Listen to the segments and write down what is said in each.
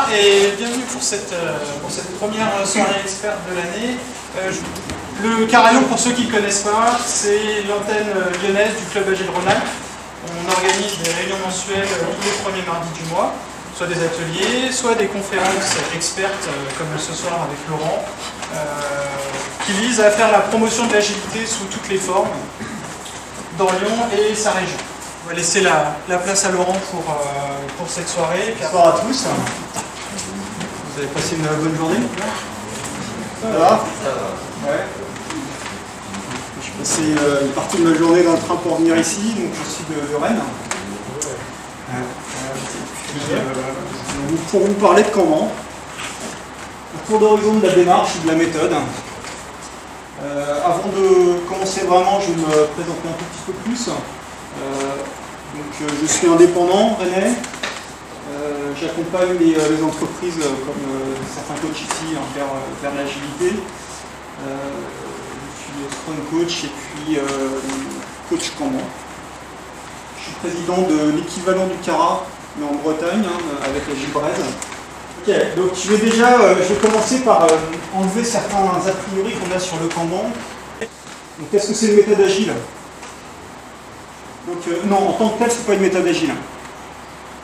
Bonsoir et bienvenue pour cette première soirée experte de l'année. Le Carillon, pour ceux qui ne connaissent pas, c'est l'antenne lyonnaise du Club Agile Rhône-Alpes. On organise des réunions mensuelles tous les premiers mardis du mois, soit des ateliers, soit des conférences expertes comme ce soir avec Laurent, qui visent à faire la promotion de l'agilité sous toutes les formes dans Lyon et sa région. On va laisser la place à Laurent pour cette soirée. Bonsoir à tous. Vous avez passé une bonne journée? Ça va? Ouais. J'ai passé une partie de ma journée dans le train pour venir ici, donc je suis de Rennes. Nous pourrons parler de comment, un tour d'horizon de la démarche et de la méthode. Avant de commencer vraiment, je vais me présenter un tout petit peu plus. Je suis indépendant, René. J'accompagne les entreprises comme certains coachs ici vers l'agilité. Je suis Scrum Coach et puis coach Kanban. Je suis président de l'équivalent du CARA, mais en Bretagne, avec la Gilbraise. Ok, donc je vais commencer par enlever certains a priori qu'on a sur le Kanban. Donc qu'est-ce que c'est une méthode agile? Donc non, en tant que tel, ce n'est pas une méthode agile.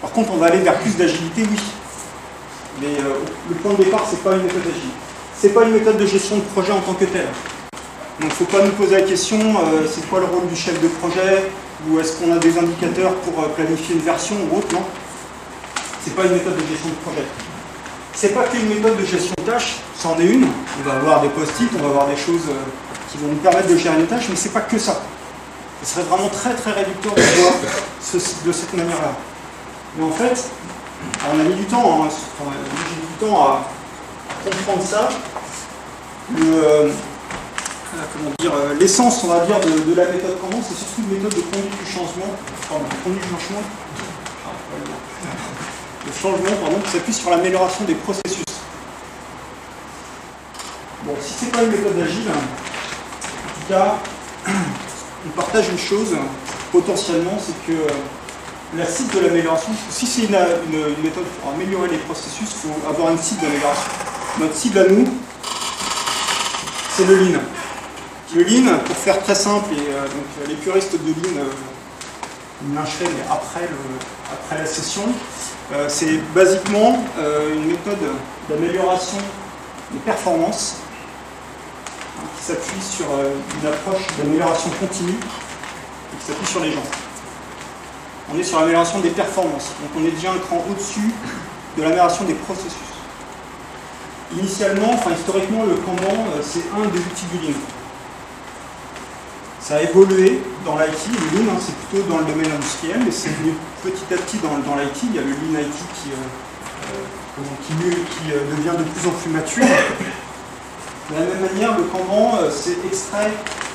Par contre, on va aller vers plus d'agilité, oui. Mais le point de départ, ce n'est pas une méthode agile. Ce n'est pas une méthode de gestion de projet en tant que telle. Donc il ne faut pas nous poser la question, c'est quoi le rôle du chef de projet, ou est-ce qu'on a des indicateurs pour planifier une version ou autre, non. Ce n'est pas une méthode de gestion de projet. Ce n'est pas qu'une méthode de gestion de tâches, c'en est une. On va avoir des post-it, on va avoir des choses qui vont nous permettre de gérer les tâches, mais ce n'est pas que ça. Ce serait vraiment très très réducteur de voir de cette manière-là. Mais en fait, on a mis du temps, j'ai mis du temps à comprendre ça. L'essence, on va dire, de la méthode Kanban, c'est surtout une méthode de conduite du changement, qui s'appuie sur l'amélioration des processus. Bon, si c'est pas une méthode agile, en tout cas, on partage une chose, potentiellement, c'est que la cible de l'amélioration, si c'est une méthode pour améliorer les processus, il faut avoir une cible d'amélioration. Notre cible à nous, c'est le Lean. Le Lean, pour faire très simple, et donc, les puristes de Lean me lyncheraient, mais après la session, c'est basiquement une méthode d'amélioration des performances qui s'appuie sur une approche d'amélioration continue et qui s'appuie sur les gens. On est sur l'amélioration des performances, donc on est déjà un cran au-dessus de l'amélioration des processus. Initialement, historiquement, le Kanban, c'est un des outils du Lean. Ça a évolué dans l'IT, le Lean, c'est plutôt dans le domaine industriel, mais c'est venu petit à petit dans l'IT. Il y a le Lean IT qui devient de plus en plus mature. De la même manière, le Kanban, c'est extrait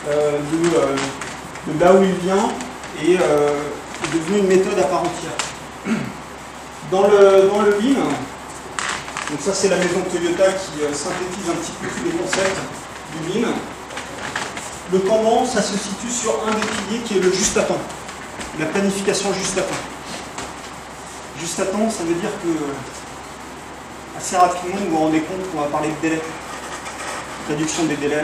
de là où il vient et est devenu une méthode à part entière. Dans le Lean, donc ça c'est la maison Toyota qui synthétise un petit peu tous les concepts du Lean. Le Kanban, ça se situe sur un des piliers qui est le juste à temps, la planification juste à temps. Juste à temps, ça veut dire que assez rapidement, vous vous rendez compte qu'on va parler de délai. Réduction des délais,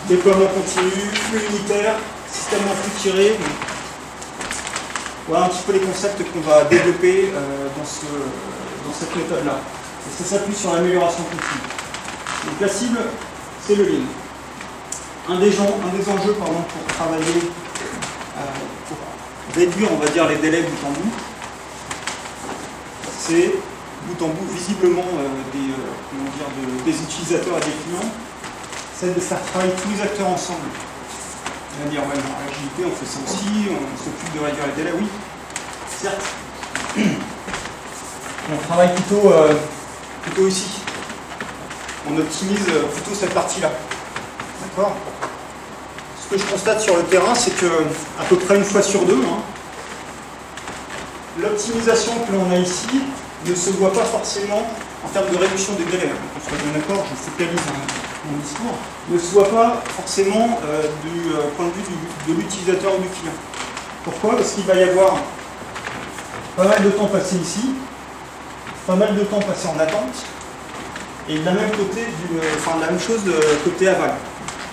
déploiement continu, flux unitaire, système flux tiré. Voilà un petit peu les concepts qu'on va développer dans cette méthode-là. Et ça s'appuie sur l'amélioration continue. Donc la cible, c'est le Lean. Un des enjeux pour travailler, pour réduire, on va dire, les délais bout en bout, c'est bout en bout visiblement des utilisateurs et des clients, c'est de faire travailler tous les acteurs ensemble. On va dire, ouais, dans l'agilité, on fait ça aussi, on s'occupe de réduire les délais, oui, certes. On travaille plutôt ici. On optimise plutôt cette partie-là. D'accord? Ce que je constate sur le terrain, c'est que à peu près une fois sur deux, l'optimisation que l'on a ici ne se voit pas forcément en termes de réduction des délais. On soit bien d'accord, je focalise mon discours, ne se voit pas forcément du point de vue de l'utilisateur ou du client. Pourquoi? Parce qu'il va y avoir pas mal de temps passé ici, pas mal de temps passé en attente, et de la même chose de côté aval,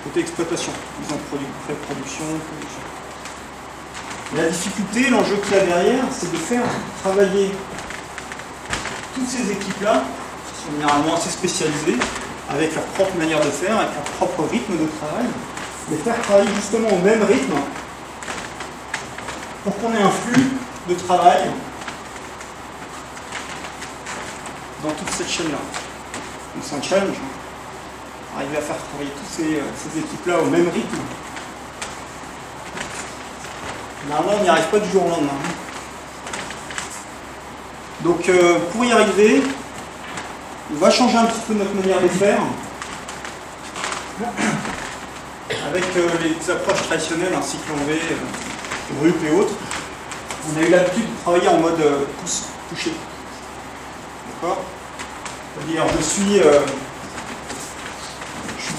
côté exploitation, disons pré-production, production. La difficulté, l'enjeu qu'il y a derrière, c'est de faire travailler toutes ces équipes-là, qui sont généralement assez spécialisées, avec leur propre manière de faire, avec leur propre rythme de travail, les faire travailler justement au même rythme pour qu'on ait un flux de travail dans toute cette chaîne-là. Donc c'est un challenge, arriver à faire travailler toutes ces équipes-là au même rythme. Normalement, on n'y arrive pas du jour au lendemain. Donc pour y arriver, on va changer un petit peu notre manière de faire avec les approches traditionnelles, un cycle en V, RUP et autres. On a eu l'habitude de travailler en mode touché. D'accord ? C'est-à-dire, je suis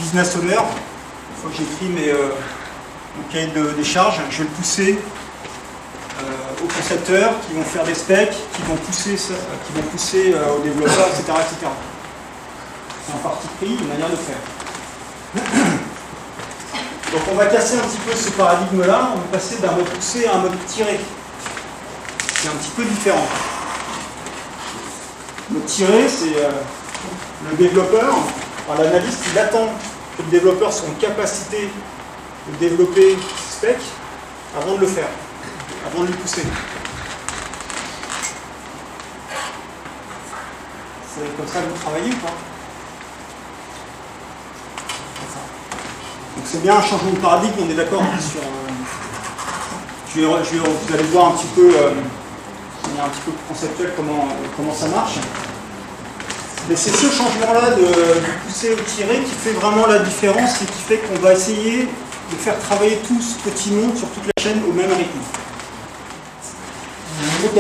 business owner. Une fois que j'écris mon cahier des charges, je vais le pousser aux concepteurs qui vont faire des specs, qui vont pousser aux développeurs, etc. etc. C'est un parti pris, une manière de faire. Donc on va casser un petit peu ce paradigme-là, on va passer d'un mode poussé à un mode tiré. C'est un petit peu différent. Le mode tiré, c'est le développeur, enfin, l'analyste, il attend que le développeur soit en capacité de développer ce spec avant de le faire, avant de le pousser. C'est comme ça que vous travaillez ou pas? Donc c'est bien un changement de paradigme, on est d'accord sur... vous allez voir un petit peu, de manière un petit peu conceptuelle comment ça marche. Mais c'est ce changement-là de pousser au tiré qui fait vraiment la différence et qui fait qu'on va essayer de faire travailler tout ce petit monde sur toute la chaîne au même rythme. Ok.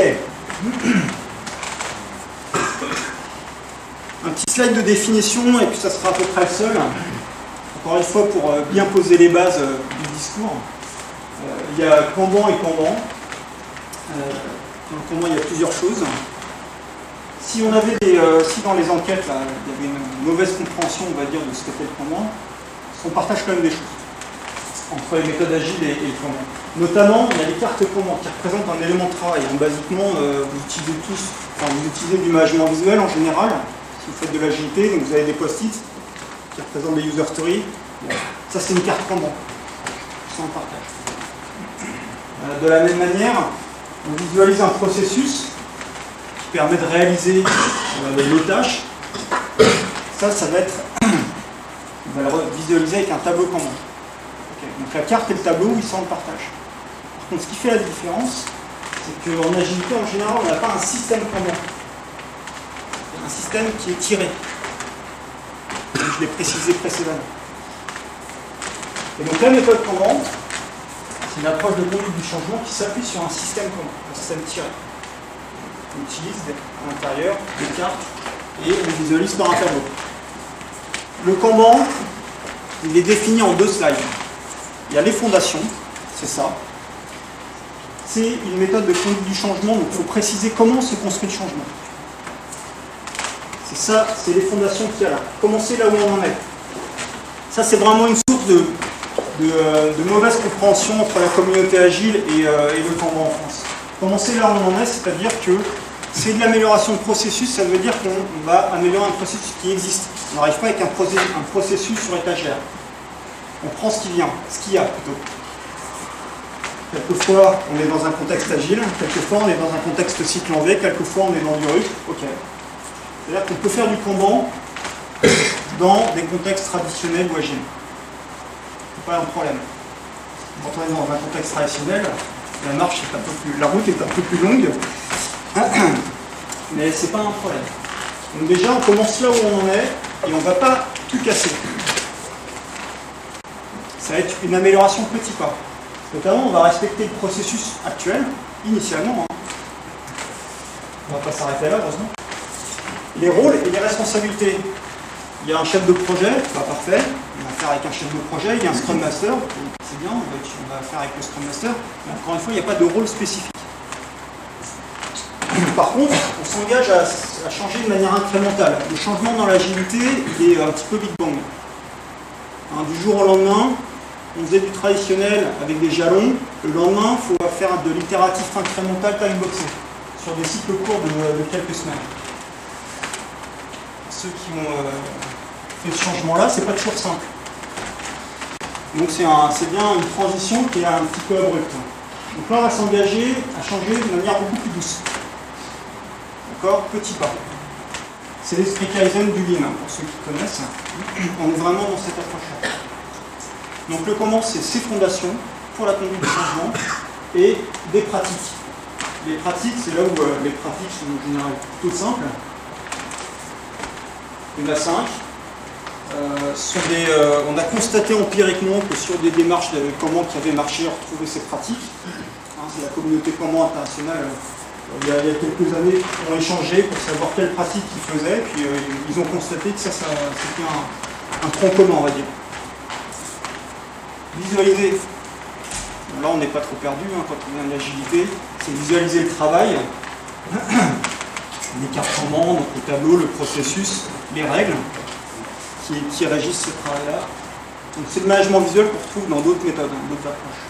Un petit slide de définition et puis ça sera à peu près le seul. Encore une fois, pour bien poser les bases du discours, il y a Kanban et Kanban. Dans le Kanban, il y a plusieurs choses. Si dans les enquêtes, là, il y avait une mauvaise compréhension, on va dire, de ce qu'était le Kanban, on partage quand même des choses entre les méthodes agiles et le Kanban. Notamment, il y a les cartes Kanban qui représentent un élément de travail. Donc, basiquement, vous utilisez du management visuel en général, si vous faites de l'agilité, donc vous avez des post-it qui représentent des user stories. Bon, ça, c'est une carte Kanban. Ça, on partage. De la même manière, on visualise un processus qui permet de réaliser nos tâches. Ça va être... on va le visualiser avec un tableau Kanban. Okay. Donc la carte et le tableau, ils sont en partage. Par contre, ce qui fait la différence, c'est qu'en agilité, en général, on n'a pas un système Kanban. Un système qui est tiré. Je l'ai précisé précédemment. Et donc la méthode Kanban, c'est une approche de conduite du changement qui s'appuie sur un système Kanban, un système tiré. On utilise à l'intérieur des cartes et on visualise par un tableau. Le Kanban, il est défini en 2 slides. Il y a les fondations, c'est ça. C'est une méthode de conduite du changement, donc il faut préciser comment se construit le changement. C'est ça, c'est les fondations qu'il y a là. Commencer là où on en est. Ça, c'est vraiment une source de mauvaise compréhension entre la communauté agile et le Kanban en France. Commencer là où on en est, c'est-à-dire que c'est de l'amélioration de processus, ça veut dire qu'on va améliorer un processus qui existe. On n'arrive pas avec un processus sur étagère. On prend ce qui vient, ce qu'il y a plutôt. Quelquefois, on est dans un contexte agile, quelquefois, on est dans un contexte cycle en V, quelquefois, on est dans du RUP. Ok. C'est-à-dire qu'on peut faire du Kanban dans des contextes traditionnels ou agiles. C'est pas un problème. Quand on est dans un contexte traditionnel, la route est un peu plus longue, mais c'est pas un problème. Donc déjà, on commence là où on en est et on ne va pas tout casser. Ça va être une amélioration de petits pas. Notamment, on va respecter le processus actuel, initialement. On ne va pas s'arrêter là, heureusement. Les rôles et les responsabilités. Il y a un chef de projet, pas parfait, on va faire avec un chef de projet, il y a un Scrum Master, c'est bien, on va faire avec le Scrum Master, mais encore une fois, il n'y a pas de rôle spécifique. par contre, on s'engage à changer de manière incrémentale. Le changement dans l'agilité, il est un petit peu Big Bang. Hein, du jour au lendemain, on faisait du traditionnel avec des jalons. Le lendemain, il faut faire de l'itératif incrémental timeboxé sur des cycles courts de quelques semaines. Ceux qui ont fait ce changement-là, c'est pas toujours simple. Donc c'est bien une transition qui est un petit peu abrupte. Donc là, on va s'engager à changer de manière beaucoup plus douce. D'accord? Petit pas. C'est l'esprit Kaizen du Lean, pour ceux qui connaissent. On est vraiment dans cette approche-là. Donc le comment, c'est ses fondations pour la conduite du changement et des pratiques. Les pratiques, c'est là où les pratiques sont en général plutôt simples. Il y en a 5. On a constaté empiriquement que sur des démarches de comment qui avaient marché, on retrouvait ces pratiques. Hein, c'est la communauté comment internationale, il y a quelques années, ont échangé pour savoir quelles pratiques ils faisaient, puis ils ont constaté que ça c'était un tronc commun, on va dire. Visualiser. Bon, là, on n'est pas trop perdu hein, quand on vient de l'agilité. C'est visualiser le travail, les cartes en main, donc le tableau, le processus, les règles qui régissent ce travail-là. Donc c'est le management visuel qu'on retrouve dans d'autres méthodes, dans d'autres approches.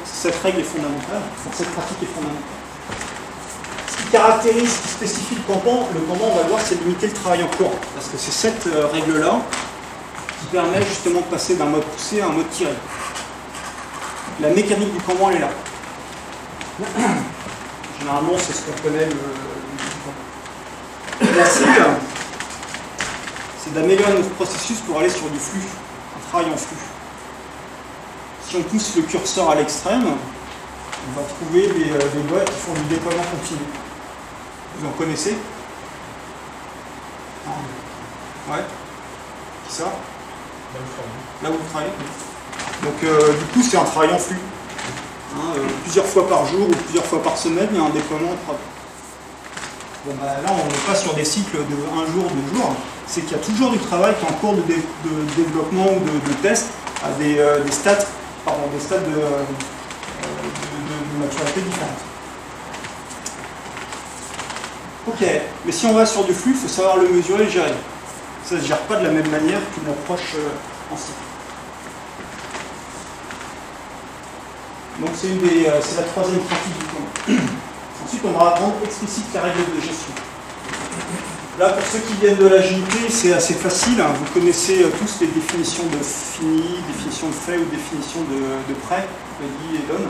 Cette règle est fondamentale, cette pratique est fondamentale. Ce qui caractérise, ce qui spécifie le comment, on va voir, c'est limiter le travail en cours. Parce que c'est cette règle-là qui permet justement de passer d'un mode poussé à un mode tiré. La mécanique du comment, elle est là. Généralement, c'est ce qu'on connaît la cible, c'est d'améliorer notre processus pour aller sur du flux, un travail en flux. Si on pousse le curseur à l'extrême, on va trouver des boîtes qui font du déploiement continu. Vous en connaissez? Ouais. Qui ça? Là où vous travaillez. Donc du coup, c'est un travail en flux. Hein, plusieurs fois par jour ou plusieurs fois par semaine, il y a un déploiement propre. Bon, bah, là, on n'est pas sur des cycles de 1 jour, 2 jours. C'est qu'il y a toujours du travail qui est en cours de développement ou de test à des stades de maturité différentes. Ok, mais si on va sur du flux, il faut savoir le mesurer et le gérer. Ça ne se gère pas de la même manière qu'une approche en cycle. Donc c'est la troisième pratique du comment. Ensuite, on va rendre explicite la règle de gestion. Là, pour ceux qui viennent de l'agilité, c'est assez facile. Hein. Vous connaissez tous les définitions de fini, définition de fait ou définition de prêt, ready et done.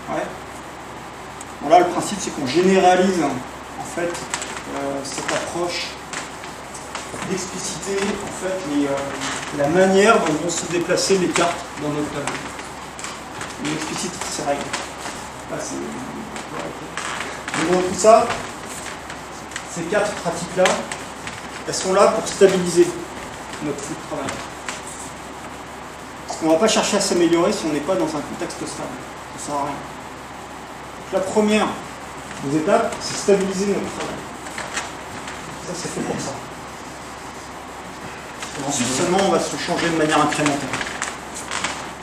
Ouais. Bon, là, le principe, c'est qu'on généralise en fait cette approche d'expliciter en fait la manière dont vont se déplacer les cartes dans notre tableau. On explicite ces règles. Là, donc, tout ça, ces 4 pratiques-là, elles sont là pour stabiliser notre flux de travail. Parce qu'on ne va pas chercher à s'améliorer si on n'est pas dans un contexte stable. Ça ne sert à rien. Donc, la première des étapes, c'est stabiliser notre travail. Ça, c'est fait pour ça. Et ensuite, seulement, on va se changer de manière incrémentale.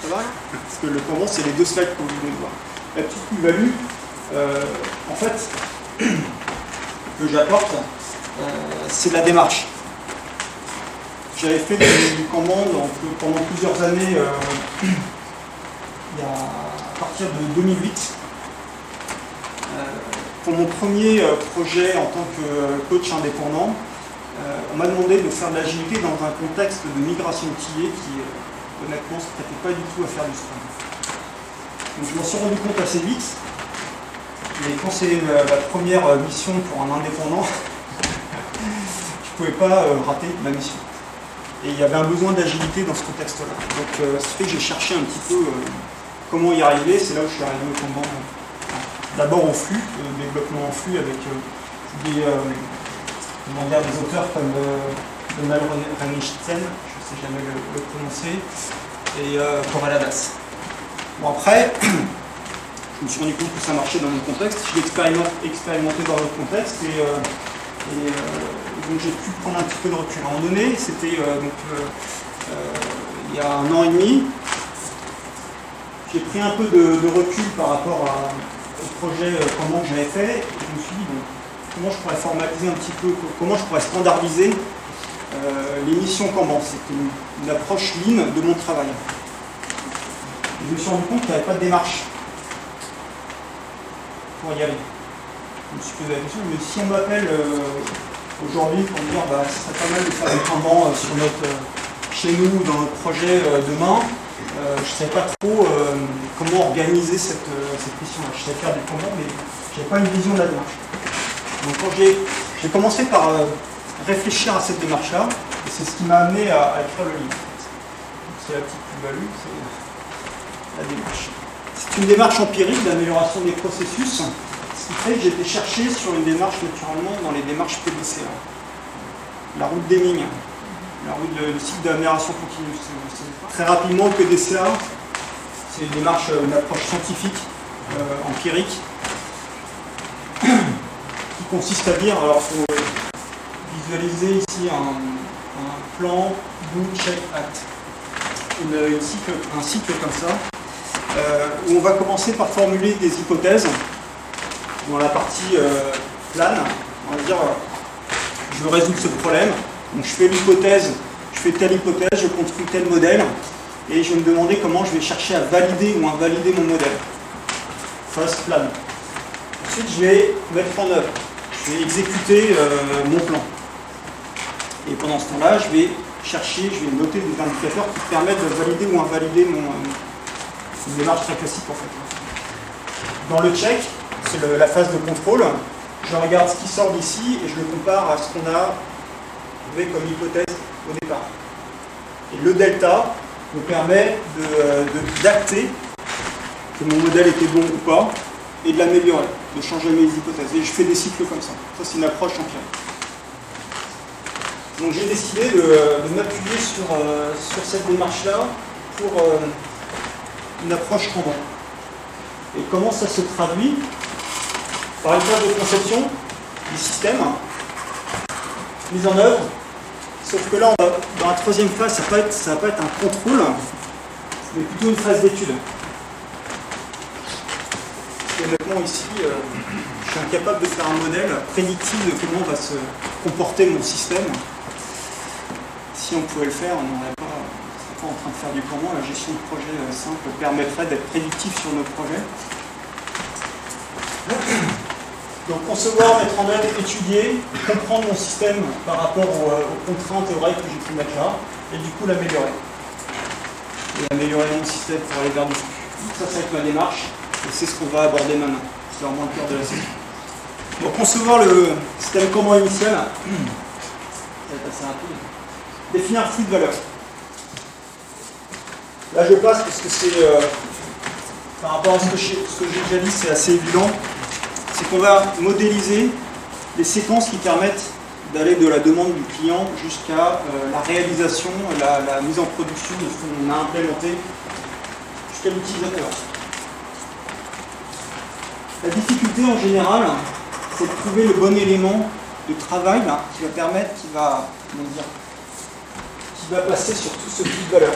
Ça va? Parce que le comment, c'est les 2 slides que vous venez de voir. La petite plus-value, en fait, que j'apporte, c'est la démarche. J'avais fait des commandes pendant plusieurs années, à partir de 2008. Pour mon premier projet en tant que coach indépendant, on m'a demandé de faire de l'agilité dans un contexte de migration outillée qui, honnêtement, ne se prêtait pas du tout à faire du Scrum. Donc je m'en suis rendu compte assez vite. Mais quand c'est la première mission pour un indépendant, je ne pouvais pas rater ma mission. Et il y avait un besoin d'agilité dans ce contexte-là. Donc ça fait que j'ai cherché un petit peu comment y arriver. C'est là où je suis arrivé au comment. D'abord au flux, développement en flux avec des auteurs comme Donald Reinstein, je ne sais jamais le prononcer, et Correladas. Bon après, je me suis rendu compte que ça marchait dans mon contexte, je l'ai expérimenté dans l'autre contexte et donc j'ai pu prendre un petit peu de recul. À un moment donné, c'était il y a 1 an et demi, j'ai pris un peu de recul par rapport au projets comment que j'avais fait, et je me suis dit, bon, comment je pourrais formaliser un petit peu, comment je pourrais standardiser les missions Kanban. C'était une approche lean de mon travail. Et je me suis rendu compte qu'il n'y avait pas de démarche pour y aller. Je me suis posé la question, mais si on m'appelle aujourd'hui pour me dire bah, ce serait pas mal de faire des Kanban chez nous, dans notre projet demain, je ne savais pas trop comment organiser cette mission-là. Je savais faire des Kanban, mais je n'avais pas une vision de la démarche. Donc quand j'ai commencé par réfléchir à cette démarche-là, et c'est ce qui m'a amené à écrire le livre. C'est la petite plus-value, c'est la démarche. C'est une démarche empirique d'amélioration des processus, ce qui fait que j'ai été chercher sur une démarche naturellement dans les démarches PDCA. La route d'Hemming, le cycle d'amélioration continue. Très rapidement, le PDCA, c'est une démarche, une approche scientifique, empirique, qui consiste à dire, alors il faut visualiser ici un plan, do, check, act. Un cycle comme ça, où on va commencer par formuler des hypothèses dans la partie plane. On va dire, je veux résoudre ce problème, donc je fais l'hypothèse, je fais telle hypothèse, je construis tel modèle, et je vais me demander comment je vais chercher à valider ou invalider mon modèle. Phase plane. Ensuite, je vais mettre en œuvre, je vais exécuter mon plan. Et pendant ce temps-là, je vais chercher, je vais noter des indicateurs qui permettent de valider ou invalider une démarche très classique en fait. Dans le check, c'est la phase de contrôle, je regarde ce qui sort d'ici et je le compare à ce qu'on a trouvé comme hypothèse au départ. Et le delta me permet d'acter que mon modèle était bon ou pas et de l'améliorer, de changer mes hypothèses. Et je fais des cycles comme ça. Ça, c'est une approche empirique. Donc j'ai décidé de m'appuyer sur cette démarche-là pour une approche Kanban. Et comment ça se traduit? Par une phase de conception du système, mise en œuvre, sauf que là, dans la troisième phase, ça va pas être un contrôle, mais plutôt une phase d'étude. Et honnêtement, ici, je suis incapable de faire un modèle prédictif de comment va se comporter mon système. Si on pouvait le faire, on n'aurait pas, en train de faire du Kanban. La gestion de projet simple permettrait d'être prédictif sur nos projets. Donc concevoir, mettre en œuvre, étudier, comprendre mon système par rapport aux contraintes et aux règles que j'ai pu mettre là, et du coup l'améliorer. Et améliorer mon système pour aller vers du flux. Ça, ça va être ma démarche, et c'est ce qu'on va aborder maintenant. C'est vraiment le cœur de la session. Donc concevoir le système Kanban initial, ça va être assez rapide. Définir un flux de valeurs. Là je passe parce que c'est, par rapport à ce que j'ai déjà dit, c'est assez évident. C'est qu'on va modéliser les séquences qui permettent d'aller de la demande du client jusqu'à la réalisation, la mise en production de ce qu'on a implémenté jusqu'à l'utilisateur. La difficulté en général, c'est de trouver le bon élément de travail là, qui va permettre, qui va passer sur tout ce type de valeur.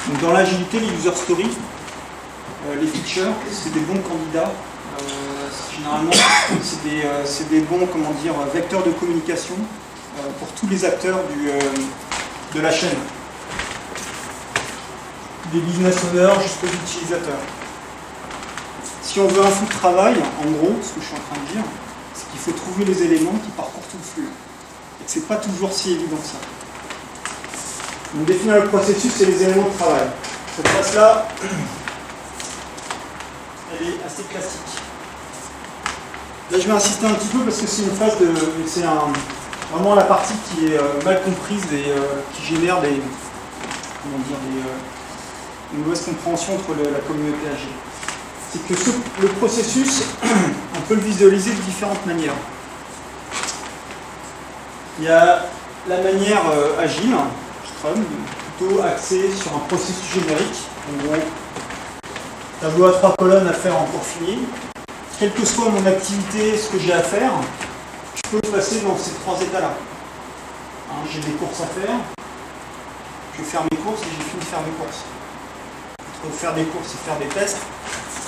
Donc dans l'agilité, les user stories, les features, c'est des bons candidats. Généralement, c'est des bons, comment dire, vecteurs de communication pour tous les acteurs de la chaîne. Des business owners jusqu'aux utilisateurs. Si on veut un flux de travail, en gros, ce que je suis en train de dire, c'est qu'il faut trouver les éléments qui parcourent tout le flux. Et que ce n'est pas toujours si évident que ça. Donc définir le processus, c'est les éléments de travail. Cette phase-là, elle est assez classique. Là, je vais insister un petit peu parce que c'est une phase de... C'est vraiment la partie qui est mal comprise et qui génère des... Comment dire, une mauvaise compréhension entre la communauté agile. C'est que le processus, on peut le visualiser de différentes manières. Il y a la manière agile, Scrum, plutôt axée sur un processus générique. En gros, tableau à 3 colonnes à faire en cours fini. Quelle que soit mon activité, ce que j'ai à faire, je peux passer dans ces 3 états-là. Hein, j'ai des courses à faire, je vais faire mes courses et j'ai fini de faire mes courses. Entre faire des courses et faire des tests,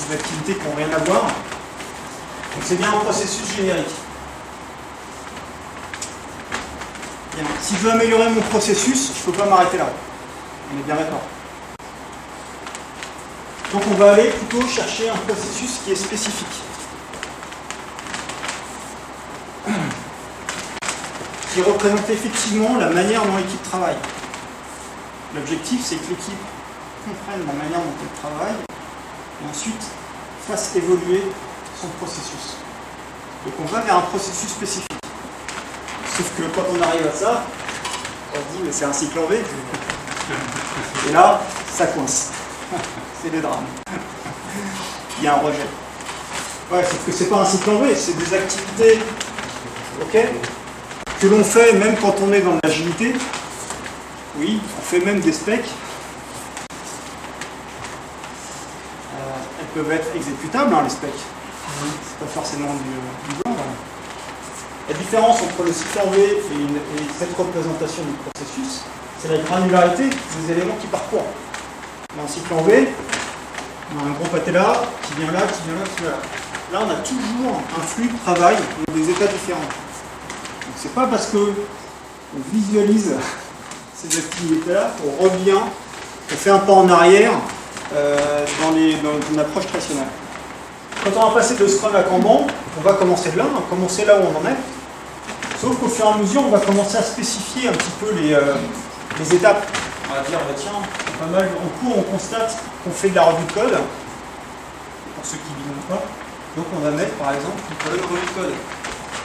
des activités qui n'ont rien à voir. Donc c'est bien un processus générique. Bien. Si je veux améliorer mon processus, je ne peux pas m'arrêter là. On est bien d'accord. Donc on va aller plutôt chercher un processus qui est spécifique. Qui représente effectivement la manière dont l'équipe travaille. L'objectif, c'est que l'équipe comprenne la manière dont elle travaille et ensuite fasse évoluer son processus. Donc on va vers un processus spécifique. Sauf que quand on arrive à ça, on se dit mais c'est un cycle en V. Et là, ça coince. C'est le drame. Il y a un rejet. Ouais, sauf que c'est pas un cycle en V, c'est des activités, ok, que l'on fait même quand on est dans l'agilité. Oui, on fait même des specs. Elles peuvent être exécutables, hein, les specs. C'est pas forcément du blanc. Hein. La différence entre le cycle en V et cette représentation du processus, c'est la granularité des éléments qui parcourent. Dans un cycle en V, on a un groupe ATLA qui vient là, qui vient là, qui vient là. Là, on a toujours un flux de travail dans des états différents. Donc, c'est pas parce qu'on visualise ces activités-là qu'on revient, on fait un pas en arrière dans une approche traditionnelle. Quand on va passer de Scrum à Kanban, on va commencer de là, on va commencer là où on en est. Sauf qu'au fur et à mesure, on va commencer à spécifier un petit peu les étapes. On va dire, bah, tiens, pas mal, en cours, on constate qu'on fait de la revue de code, pour ceux qui ne viennent pas. Donc on va mettre par exemple une colonne revue de code.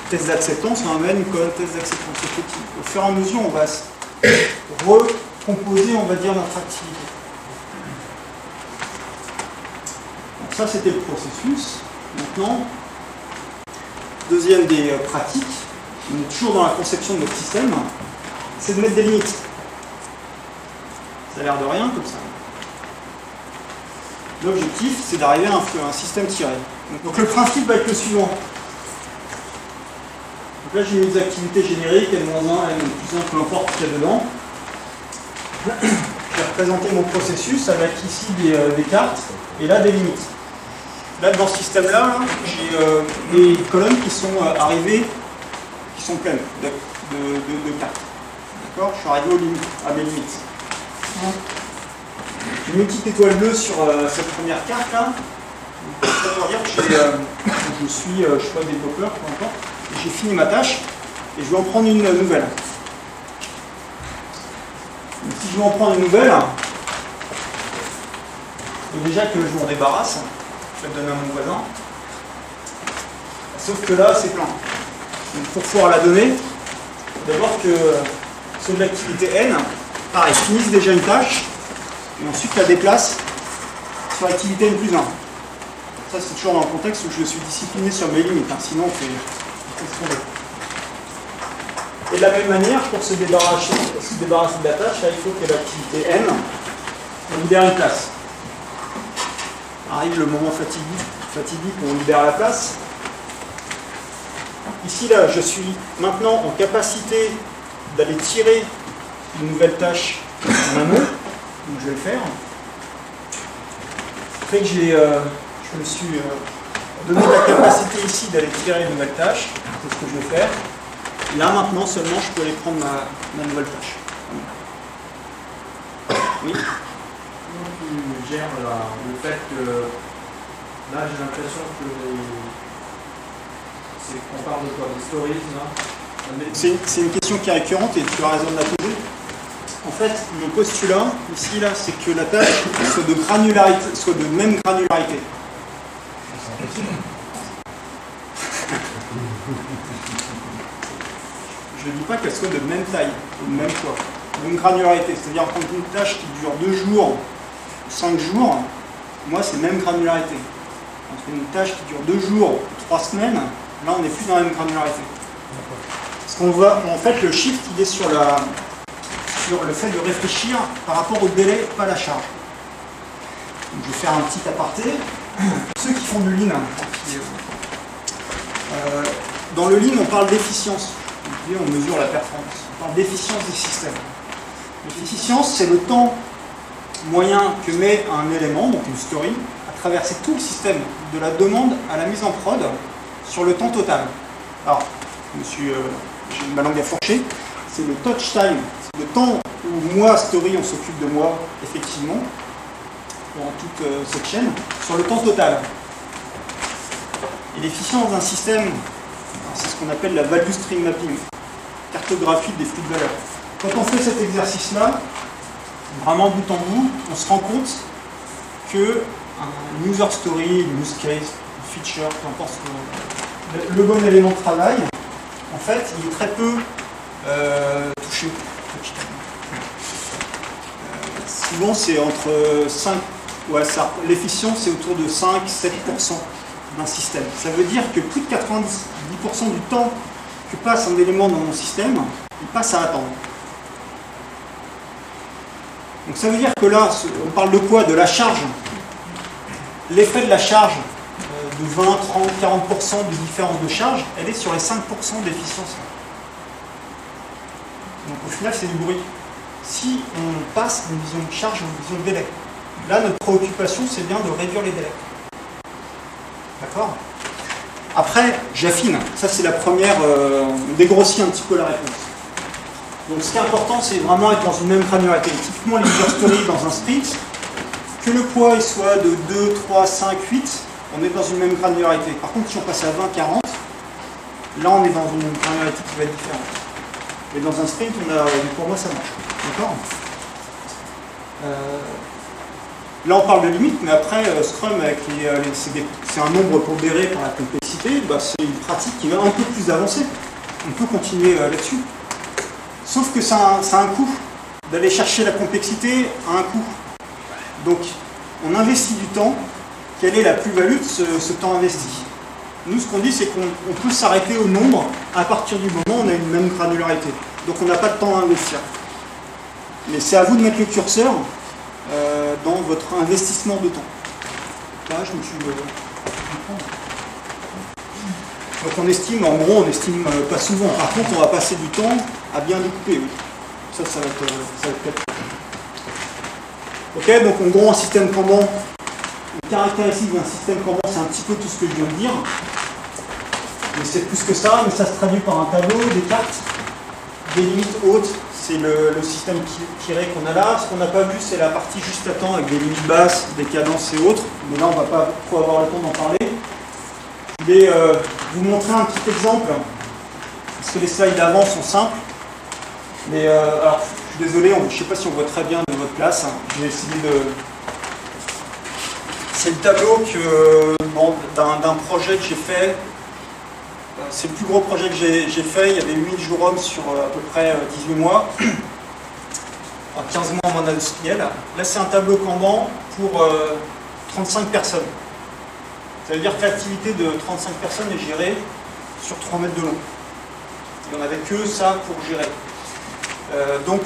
Test d'acceptance, on va mettre une colonne test d'acceptance. Au fur et à mesure, on va recomposer, on va dire, notre activité. Donc ça, c'était le processus. Maintenant, deuxième des pratiques, on est toujours dans la conception de notre système, c'est de mettre des limites. Ça a l'air de rien comme ça. L'objectif, c'est d'arriver à un système tiré. Donc le principe va être le suivant. Donc là, j'ai mis des activités génériques, N-1, N-1, peu importe ce qu'il y a dedans. Je vais représenter mon processus avec ici des cartes et là des limites. Là, dans ce système-là, j'ai des colonnes qui sont arrivées, qui sont pleines de cartes. D'accord ? Je suis arrivé à mes limites. J'ai mis une petite étoile bleue sur cette première carte là. Ça veut dire que je suis, je sais pas, développeur, peu importe. J'ai fini ma tâche et je vais en prendre une nouvelle. Donc, si je vais en prendre une nouvelle, il faut déjà que je m'en débarrasse. Je vais le donner à mon voisin. Sauf que là, c'est plein. Donc, pour pouvoir la donner, il faut d'abord que ceux de l'activité N, pareil, finissent déjà une tâche et ensuite la déplacent sur l'activité N+1. Ça, c'est toujours dans le contexte où je suis discipliné sur mes limites, hein, sinon on fait tomber. Et de la même manière, pour se débarrasser de la tâche, là, il faut que l'activité N on libère une place. Arrive le moment fatidique où on libère la place. Ici, là, je suis maintenant en capacité d'aller tirer une nouvelle tâche en amont, donc je vais le faire. Après que je me suis donné la capacité ici d'aller tirer une nouvelle tâche, c'est ce que je vais faire. Là maintenant seulement je peux aller prendre ma nouvelle tâche. Oui. Comment tu gères le fait que là j'ai l'impression que on parle de quoi? Des stories, non? C'est une question qui est récurrente et tu as raison de la poser. En fait, le postulat, ici, là, c'est que la tâche soit de granularité, soit de même granularité. Je ne dis pas qu'elle soit de même taille, ou de même poids, de même granularité. C'est-à-dire quand une tâche qui dure 2 jours, 5 jours, moi c'est même granularité. Entre une tâche qui dure 2 jours, 3 semaines, là on n'est plus dans la même granularité. Parce qu'on voit, en fait, le shift il est sur le fait de réfléchir par rapport au délai, pas la charge. Donc, je vais faire un petit aparté. Ceux qui font du lean, dans le lean on parle d'efficience. On mesure la performance. On parle d'efficience des systèmes. L'efficience, c'est le temps moyen que met un élément, donc une story, à traverser tout le système, de la demande à la mise en prod, sur le temps total. Alors, j'ai ma langue à fourcher, c'est le touch time, c'est le temps où moi, Story, on s'occupe de moi, effectivement, dans toute cette chaîne, sur le temps total. Et l'efficience d'un système, c'est ce qu'on appelle la value stream mapping, cartographie des flux de valeurs. Quand on fait cet exercice-là, vraiment bout en bout, on se rend compte que un user story, une use case, une feature, peu importe le bon élément de travail, en fait, il est très peu touché. Souvent, c'est entre 5, ouais, l'efficience, c'est autour de 5-7% d'un système. Ça veut dire que plus de 90% du temps que passe un élément dans mon système, il passe à attendre. Donc ça veut dire que là, on parle de quoi? De la charge. L'effet de la charge de 20, 30, 40% de différence de charge, elle est sur les 5% d'efficience. Donc au final, c'est du bruit. Si on passe d'une vision de charge à une vision de délai, là, notre préoccupation, c'est bien de réduire les délais. D'accord? Après, j'affine. Ça, c'est la première, on dégrossit un petit peu la réponse. Donc ce qui est important, c'est vraiment être dans une même granularité. Typiquement, les user stories dans un sprint, que le poids il soit de 2, 3, 5, 8, on est dans une même granularité. Par contre, si on passe à 20, 40, là on est dans une granularité qui va être différente. Mais dans un sprint, pour moi ça marche. D'accord? Là on parle de limite, mais après Scrum, c'est un nombre pondéré par la complexité, bah, c'est une pratique qui va un peu plus avancer. On peut continuer là-dessus. Sauf que ça a un coût. D'aller chercher la complexité a un coût. Donc, on investit du temps. Quelle est la plus-value de ce temps investi? Nous, ce qu'on dit, c'est qu'on peut s'arrêter au nombre à partir du moment où on a une même granularité. Donc, on n'a pas de temps à investir. Mais c'est à vous de mettre le curseur dans votre investissement de temps. Là, je me suis... Donc, on estime, en gros, on estime pas souvent. Par contre, on va passer du temps à bien découper. Oui. Ça va être... Ok, donc en gros, un système Kanban, une caractéristique d'un système Kanban, c'est un petit peu tout ce que je viens de dire. Mais c'est plus que ça, mais ça se traduit par un tableau, des cartes, des limites hautes, c'est le système tiré qu'on a là. Ce qu'on n'a pas vu, c'est la partie juste à temps avec des limites basses, des cadences et autres. Mais là, on ne va pas trop avoir le temps d'en parler. Je vais vous montrer un petit exemple, parce que les slides d'avant sont simples. Mais alors, je suis désolé, je ne sais pas si on voit très bien de votre place. J'ai essayé de... C'est le tableau d'un projet que j'ai fait. C'est le plus gros projet que j'ai fait. Il y avait 8000 jours hommes sur à peu près 18 mois. 15 mois en mode industriel. Là, c'est un tableau Kanban pour 35 personnes. Ça veut dire que l'activité de 35 personnes est gérée sur 3 mètres de long. Il n'y en avait que ça pour gérer. Donc,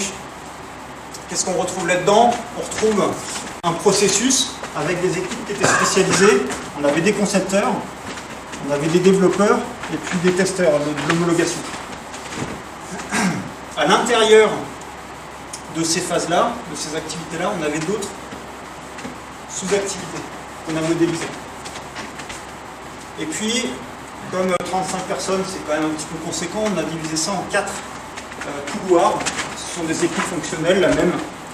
qu'est-ce qu'on retrouve là-dedans? On retrouve un processus avec des équipes qui étaient spécialisées. On avait des concepteurs, on avait des développeurs et puis des testeurs de l'homologation. À l'intérieur de ces phases-là, de ces activités-là, on avait d'autres sous-activités qu'on a modélisées. Et puis, comme 35 personnes, c'est quand même un petit peu conséquent, on a divisé ça en 4 couloirs. Ce sont des équipes fonctionnelles,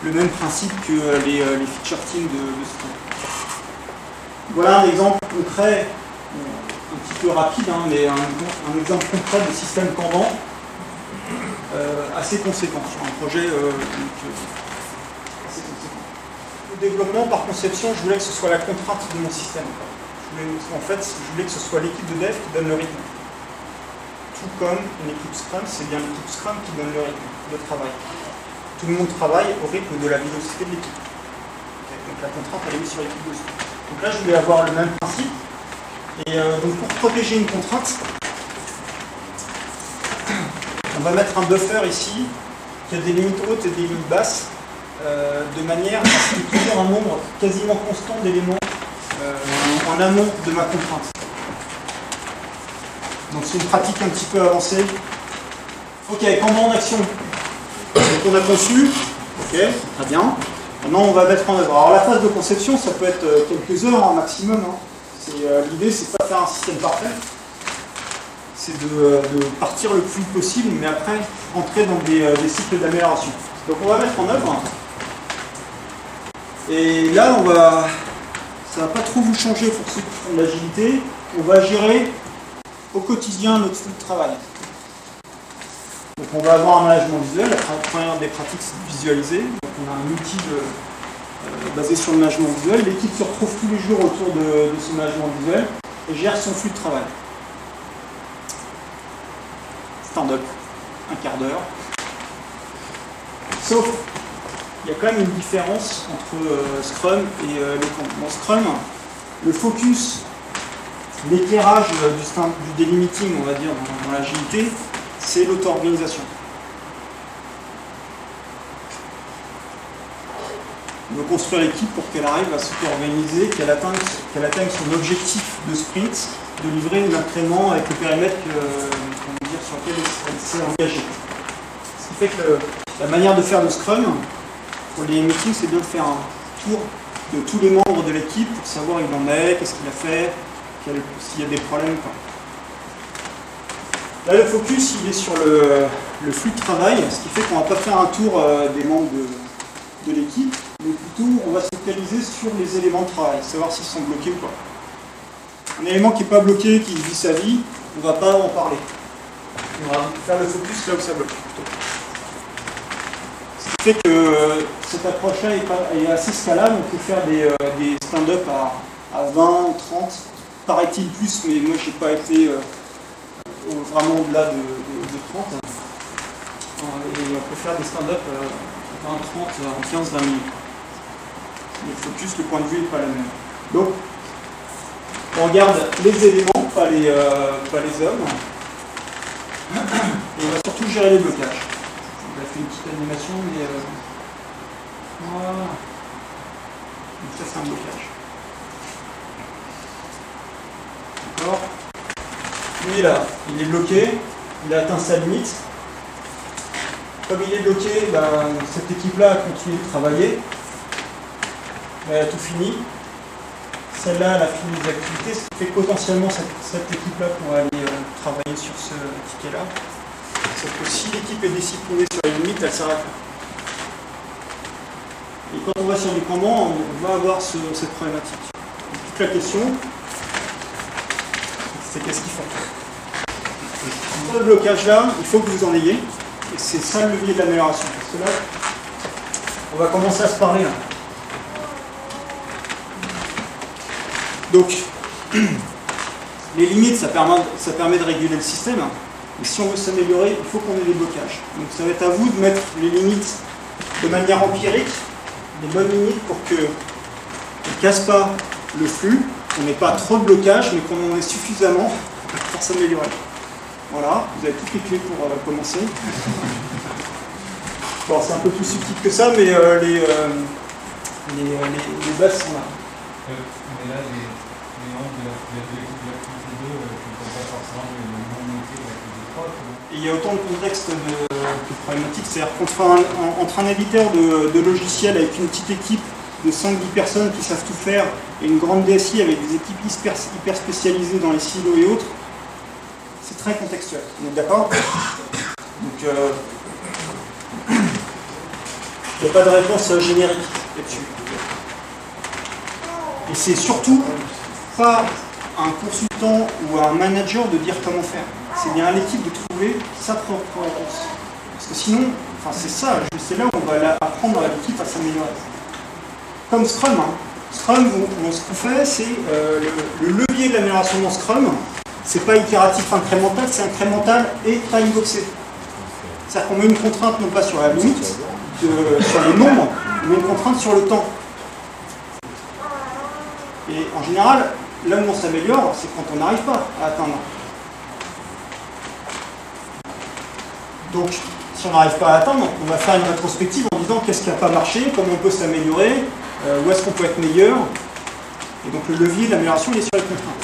le même principe que les feature teams de Scrum. Voilà un exemple concret, un petit peu rapide, hein, mais un exemple concret de système Kanban assez conséquent, sur un projet assez conséquent. Le développement, par conception, je voulais que ce soit la contrainte de mon système. En fait, je voulais que ce soit l'équipe de dev qui donne le rythme. Tout comme une équipe Scrum, c'est bien l'équipe Scrum qui donne le rythme de travail. Tout le monde travaille au rythme de la vélocité de l'équipe. Donc la contrainte, elle est mise sur l'équipe dessus. Donc là, je voulais avoir le même principe. Et donc pour protéger une contrainte, on va mettre un buffer ici, qui a des limites hautes et des limites basses, de manière à ce qu'il y ait toujours un nombre quasiment constant d'éléments en amont de ma contrainte. Donc c'est une pratique un petit peu avancée. Ok, Kanban en action. Donc on a conçu, ok, très bien. Maintenant, on va mettre en œuvre. Alors, la phase de conception, ça peut être quelques heures maximum. Hein. L'idée, c'est pas faire un système parfait. C'est de partir le plus possible, mais après, entrer dans des cycles d'amélioration. Donc, on va mettre en œuvre. Et là, ça va pas trop vous changer pour ceux qui font de l'agilité. On va gérer au quotidien notre flux de travail. Donc on va avoir un management visuel. La première des pratiques, c'est de visualiser. Donc on a un outil basé sur le management visuel. L'équipe se retrouve tous les jours autour de ce management visuel et gère son flux de travail. Stand-up, un quart d'heure. Sauf, il y a quand même une différence entre Scrum et les camps. Dans Scrum, le focus, l'éclairage du delimiting, on va dire, dans l'agilité, c'est l'auto-organisation. On veut construire l'équipe pour qu'elle arrive à s'auto-organiser, qu'elle atteigne son objectif de sprint, de livrer l'incrément avec le périmètre sur lequel elle s'est engagée. Ce qui fait que la manière de faire le Scrum, pour les meetings, c'est bien de faire un tour de tous les membres de l'équipe pour savoir où il en est, qu'est-ce qu'il a fait, s'il y a des problèmes. Là, le focus, il est sur le flux de travail, ce qui fait qu'on ne va pas faire un tour des membres de l'équipe, mais plutôt on va se focaliser sur les éléments de travail, savoir s'ils sont bloqués ou pas. Un élément qui n'est pas bloqué, qui vit sa vie, on ne va pas en parler. On va faire le focus là où ça bloque. Plutôt. Ce qui fait que cette approche-là est assez scalable, on peut faire des stand-up à 20, 30, paraît-il plus, mais moi j'ai pas été vraiment au-delà de 30. Et on peut faire des stand-up 20, 30, en 15, 20 minutes. Le focus, le point de vue n'est pas le même. Donc, on regarde les éléments, pas les hommes. Et on va surtout gérer les blocages. On a fait une petite animation, mais voilà. Donc ça, c'est un blocage. D'accord. Lui, là, il est bloqué, il a atteint sa limite. Comme il est bloqué, cette équipe-là a continué de travailler. Elle a tout fini. Celle-là, elle a fini les activités, ce qui fait que potentiellement cette équipe-là pourrait aller travailler sur ce ticket-là. Sauf que si l'équipe est disciplinée sur les limites, elle s'arrête là. Et quand on va sur les commandements, on va avoir cette problématique. Donc, toute la question, c'est qu'est-ce qu'ils font. Pour le blocage-là, il faut que vous en ayez. Et c'est ça le levier de l'amélioration. Parce que là, on va commencer à se parler là. Donc, les limites, ça permet de réguler le système. Mais si on veut s'améliorer, il faut qu'on ait des blocages. Donc ça va être à vous de mettre les limites de manière empirique, les bonnes limites pour qu'on ne casse pas le flux, qu'on n'ait pas trop de blocages, mais qu'on en ait suffisamment pour s'améliorer. Voilà, vous avez toutes les clés pour commencer. Bon, c'est un peu plus subtil que ça, mais les bases sont là. Mais là, les membres de l'équipe de l'activité 2 qui ne sont pas forcément le même métier de l'activité 3. Et il y a autant de contextes que problématiques. C'est-à-dire qu'entre un éditeur de logiciels avec une petite équipe de 5-10 personnes qui savent tout faire et une grande DSI avec des équipes hyper spécialisées dans les silos et autres, c'est très contextuel. On est d'accord? Donc, il n'y a pas de réponse générique là-dessus. Et c'est surtout pas un consultant ou un manager de dire comment faire. C'est bien à l'équipe de trouver sa propre réponse. Parce que sinon, c'est ça, c'est là où on va apprendre à l'équipe à s'améliorer. Comme Scrum. Scrum, ce qu'on fait, c'est le levier de l'amélioration dans Scrum, c'est pas itératif incrémental, c'est incrémental et time-boxé. C'est-à-dire qu'on met une contrainte non pas sur la limite, sur les nombres, mais une contrainte sur le temps. Et en général, là où on s'améliore, c'est quand on n'arrive pas à atteindre. Donc, si on n'arrive pas à atteindre, on va faire une rétrospective en disant qu'est-ce qui n'a pas marché, comment on peut s'améliorer, où est-ce qu'on peut être meilleur. Et donc le levier de l'amélioration, il est sur les contraintes.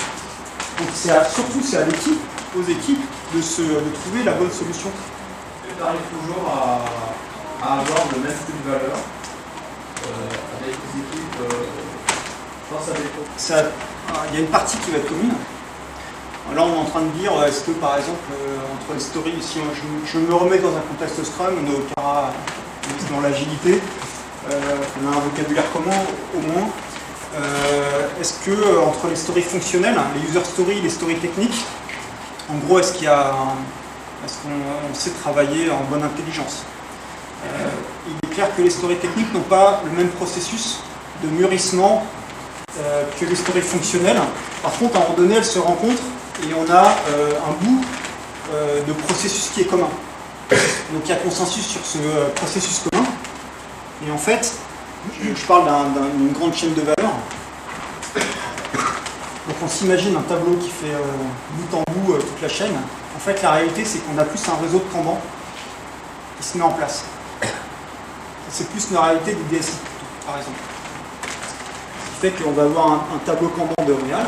Donc surtout, c'est à l'équipe, aux équipes, de trouver la bonne solution. Tu arrives toujours à avoir le même flux de valeur il y a une partie qui va être commune. Là, on est en train de dire, est-ce que par exemple, entre les stories, si je me remets dans un contexte Scrum, on est au Cara, dans l'agilité, on a un vocabulaire commun au moins. Est-ce que entre les stories fonctionnelles, les user stories, les stories techniques, en gros, est-ce qu'on sait travailler en bonne intelligence? Il est clair que les stories techniques n'ont pas le même processus de mûrissement que les stories fonctionnelles. Par contre, à un moment donné, elles se rencontrent et on a un bout de processus qui est commun. Donc il y a consensus sur ce processus commun. Et en fait, je parle d'une grande chaîne de valeur. Donc on s'imagine un tableau qui fait bout en bout toute la chaîne. En fait, la réalité, c'est qu'on a plus un réseau de Kanban qui se met en place. C'est plus une réalité du DSI, par exemple. Ce qui fait qu'on va avoir un tableau Kanban de Real,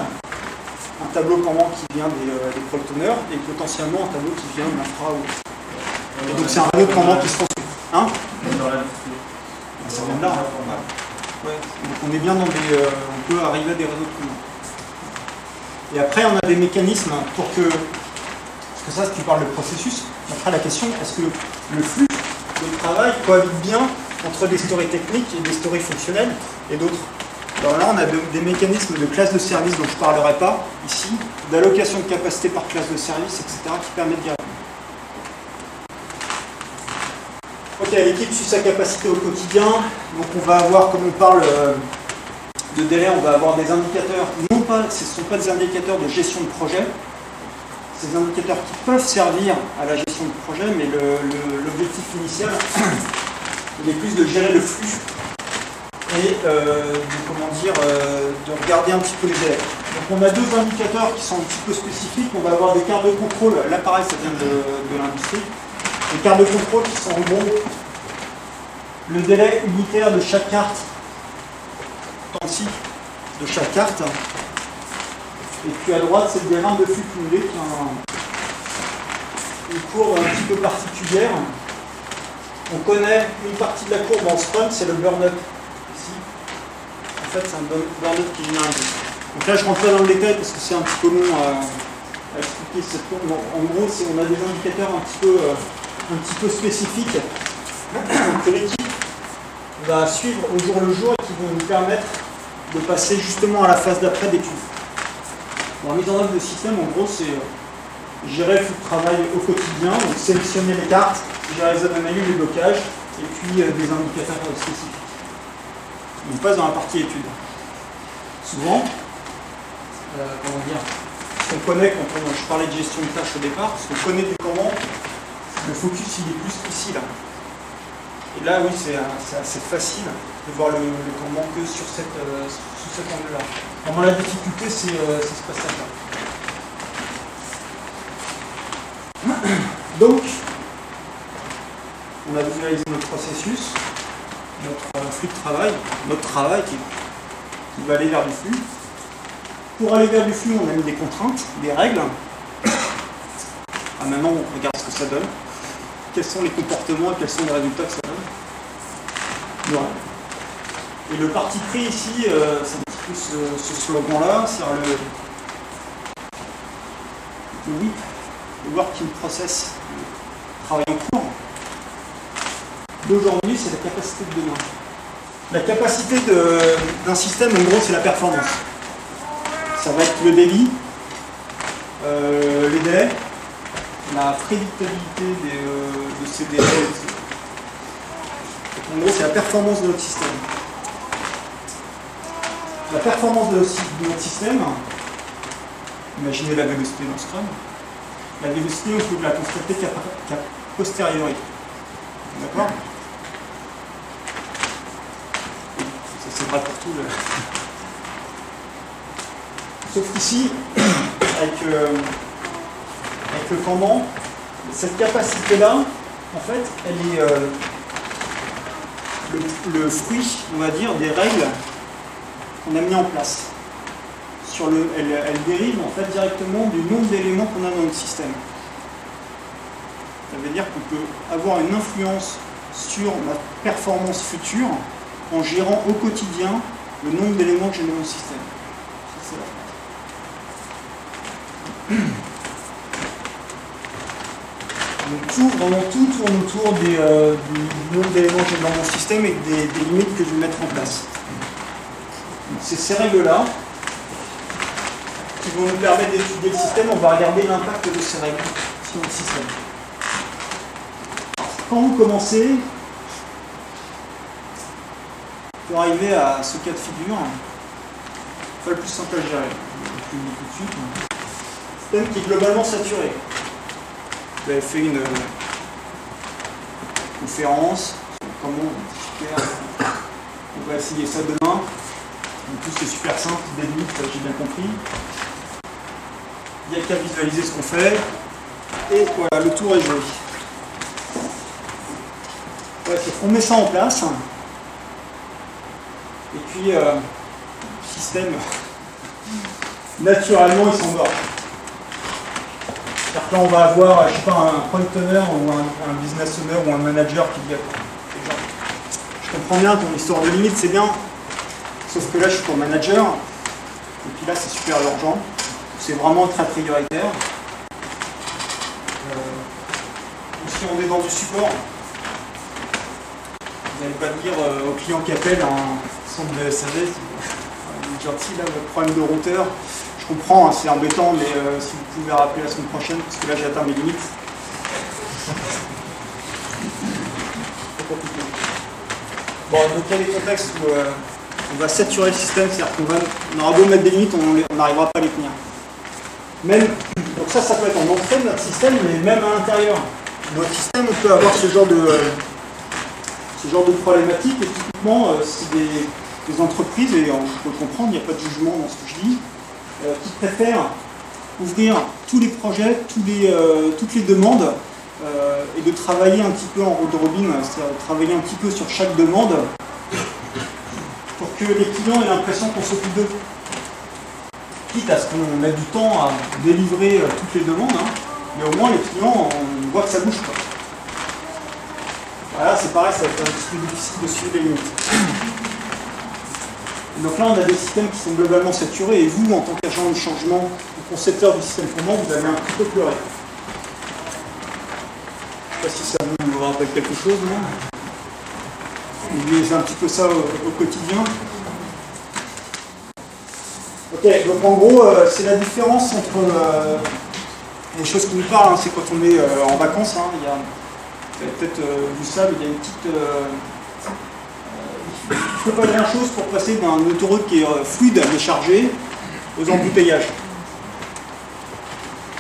un tableau Kanban qui vient des product owners, et potentiellement un tableau qui vient de l'infra. Et donc c'est un réseau de Kanban qui se construit. Hein? Ça vient de là. Ouais. Donc on est bien dans on peut arriver à des réseaux de Kanban. Et après, on a des mécanismes pour que... Parce que ça, si tu parles de processus, après la question, est-ce que le flux de travail cohabite bien entre des stories techniques et des stories fonctionnelles et d'autres? Alors là, on a des mécanismes de classe de service dont je ne parlerai pas ici, d'allocation de capacité par classe de service, etc., qui permettent d'y répondre. Ok, l'équipe suit sa capacité au quotidien. Donc on va avoir, comme on parle de délai, on va avoir des indicateurs. Non pas, ce ne sont pas des indicateurs de gestion de projet. Ces indicateurs qui peuvent servir à la gestion de projet, mais l'objectif initial, il est plus de gérer le flux et de regarder un petit peu les délais. Donc on a deux indicateurs qui sont un petit peu spécifiques. On va avoir des cartes de contrôle. Là pareil, ça vient de l'industrie. Les cartes de contrôle qui sont en gros le délai unitaire de chaque carte, temps de cycle de chaque carte. Et puis à droite, c'est le diagramme de flux cumulé qui a une courbe un petit peu particulière. On connaît une partie de la courbe en Scrum, c'est le burn-up. Ici, en fait, c'est un burn-up qui est généralisé. Donc là, je ne rentre pas dans le détail parce que c'est un petit peu long à expliquer cette courbe. En gros, on a des indicateurs un petit peu spécifiques que l'équipe va suivre au jour le jour et qui vont nous permettre de passer justement à la phase d'après d'études. La mise en œuvre de système, en gros, c'est gérer le flux de travail au quotidien, donc sélectionner les cartes, gérer les anomalies, les blocages, et puis des indicateurs spécifiques. On passe dans la partie études. Souvent, comment dire, ce qu'on connaît quand je parlais de gestion de tâches au départ, ce qu'on connaît du Kanban, le focus il est plus ici, là. Et là, oui, c'est assez facile de voir le Kanban que sous cet angle-là. Vraiment, la difficulté, c'est ce passage-là. Donc, on a visualisé notre processus, notre flux de travail, notre travail qui va aller vers du flux. Pour aller vers du flux, on a mis des contraintes, des règles. Maintenant, on regarde ce que ça donne. Quels sont les comportements et quels sont les résultats que ça donne. Voilà. Et le parti pris ici, c'est un petit peu ce slogan-là, c'est-à-dire le WIP, le Work in Process, le travail en cours. D'aujourd'hui, c'est la capacité de demain. La capacité d'un système, en gros, c'est la performance. Ça va être le débit, les délais, la prédictabilité de ces délais. En gros, c'est la performance de notre système. La performance de notre système, imaginez la vélocité dans Scrum, la vélocité, on peut la constater qu'à posteriori. D'accord? Ça, c'est vrai pour tout. Sauf qu'ici, avec le Kanban, cette capacité-là, en fait, elle est le fruit, on va dire, des règles qu'on a mis en place. Elle dérive en fait directement du nombre d'éléments qu'on a dans notre système. Ça veut dire qu'on peut avoir une influence sur notre performance future en gérant au quotidien le nombre d'éléments que j'ai dans mon système. Donc vraiment tout tourne autour du nombre d'éléments que j'ai dans mon système et des limites que je vais mettre en place. C'est ces règles-là qui vont nous permettre d'étudier le système. On va regarder l'impact de ces règles sur le système. Quand vous commencez, pour arriver à ce cas de figure, pas le plus simple à gérer. Je vous le dis tout de suite. Système qui est globalement saturé. Vous avez fait une conférence sur comment on va essayer ça demain. En plus, c'est super simple, des limites, j'ai bien compris. Il n'y a qu'à visualiser ce qu'on fait. Et voilà, le tour est joué. Ouais, on met ça en place. Et puis, le système, naturellement, il s'endort. C'est-à-dire que là, on va avoir, je sais pas, un product owner ou un business owner ou un manager qui dit je comprends bien ton histoire de limite, c'est bien, sauf que là, je suis ton manager, et puis là, c'est super urgent, c'est vraiment très prioritaire. Ou si on est dans du support, vous n'allez pas dire au client qui appelle un centre de SAV, gentil, là, votre problème de routeur. Je comprends, hein, c'est embêtant, mais si vous pouvez rappeler la semaine prochaine, parce que là j'ai atteint mes limites. C'est compliqué. Bon, donc il y a des contextes où on va saturer le système, c'est-à-dire qu'on aura beau mettre des limites, on n'arrivera pas à les tenir. Même, donc ça peut être en entrée de notre système, mais même à l'intérieur. Dans notre système, on peut avoir ce genre de problématique, et typiquement, c'est des entreprises, et on peut le comprendre, il n'y a pas de jugement dans ce que je dis, qui préfèrent ouvrir tous les projets, toutes les demandes et de travailler un petit peu en round robin, c'est-à-dire de travailler un petit peu sur chaque demande pour que les clients aient l'impression qu'on s'occupe d'eux. Quitte à ce qu'on mette du temps à délivrer toutes les demandes, hein, mais au moins les clients, on voit que ça bouge pas. Voilà, c'est pareil, ça va être un petit peu difficile de suivre les limites. Donc là, on a des systèmes qui sont globalement saturés, et vous, en tant qu'agent de changement ou concepteur du système command, vous allez un petit peu pleurer. Je ne sais pas si ça vous rappelle quelque chose, non? Vous vivez un petit peu ça au quotidien. Ok, donc en gros, c'est la différence entre les choses qui nous parlent, hein, c'est quand on est en vacances, hein, vous avez peut-être vu ça, mais il y a une petite... il ne faut pas grand-chose pour passer d'un autoroute qui est fluide mais chargée aux embouteillages.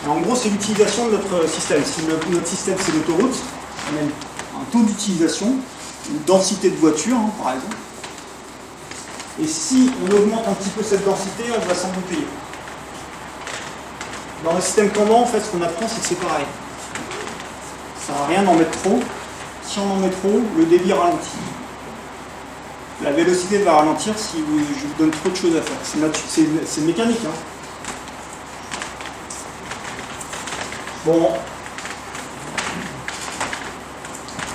En gros, c'est l'utilisation de notre système. Si notre système c'est l'autoroute, on a un taux d'utilisation, une densité de voitures, hein, par exemple. Et si on augmente un petit peu cette densité, on va s'embouteiller. Dans le système command, en fait, ce qu'on apprend, c'est que c'est pareil. Ça ne sert à rien d'en mettre trop. Si on en met trop, le débit ralentit. La vélocité va ralentir si je vous donne trop de choses à faire. C'est mécanique. Hein. Bon.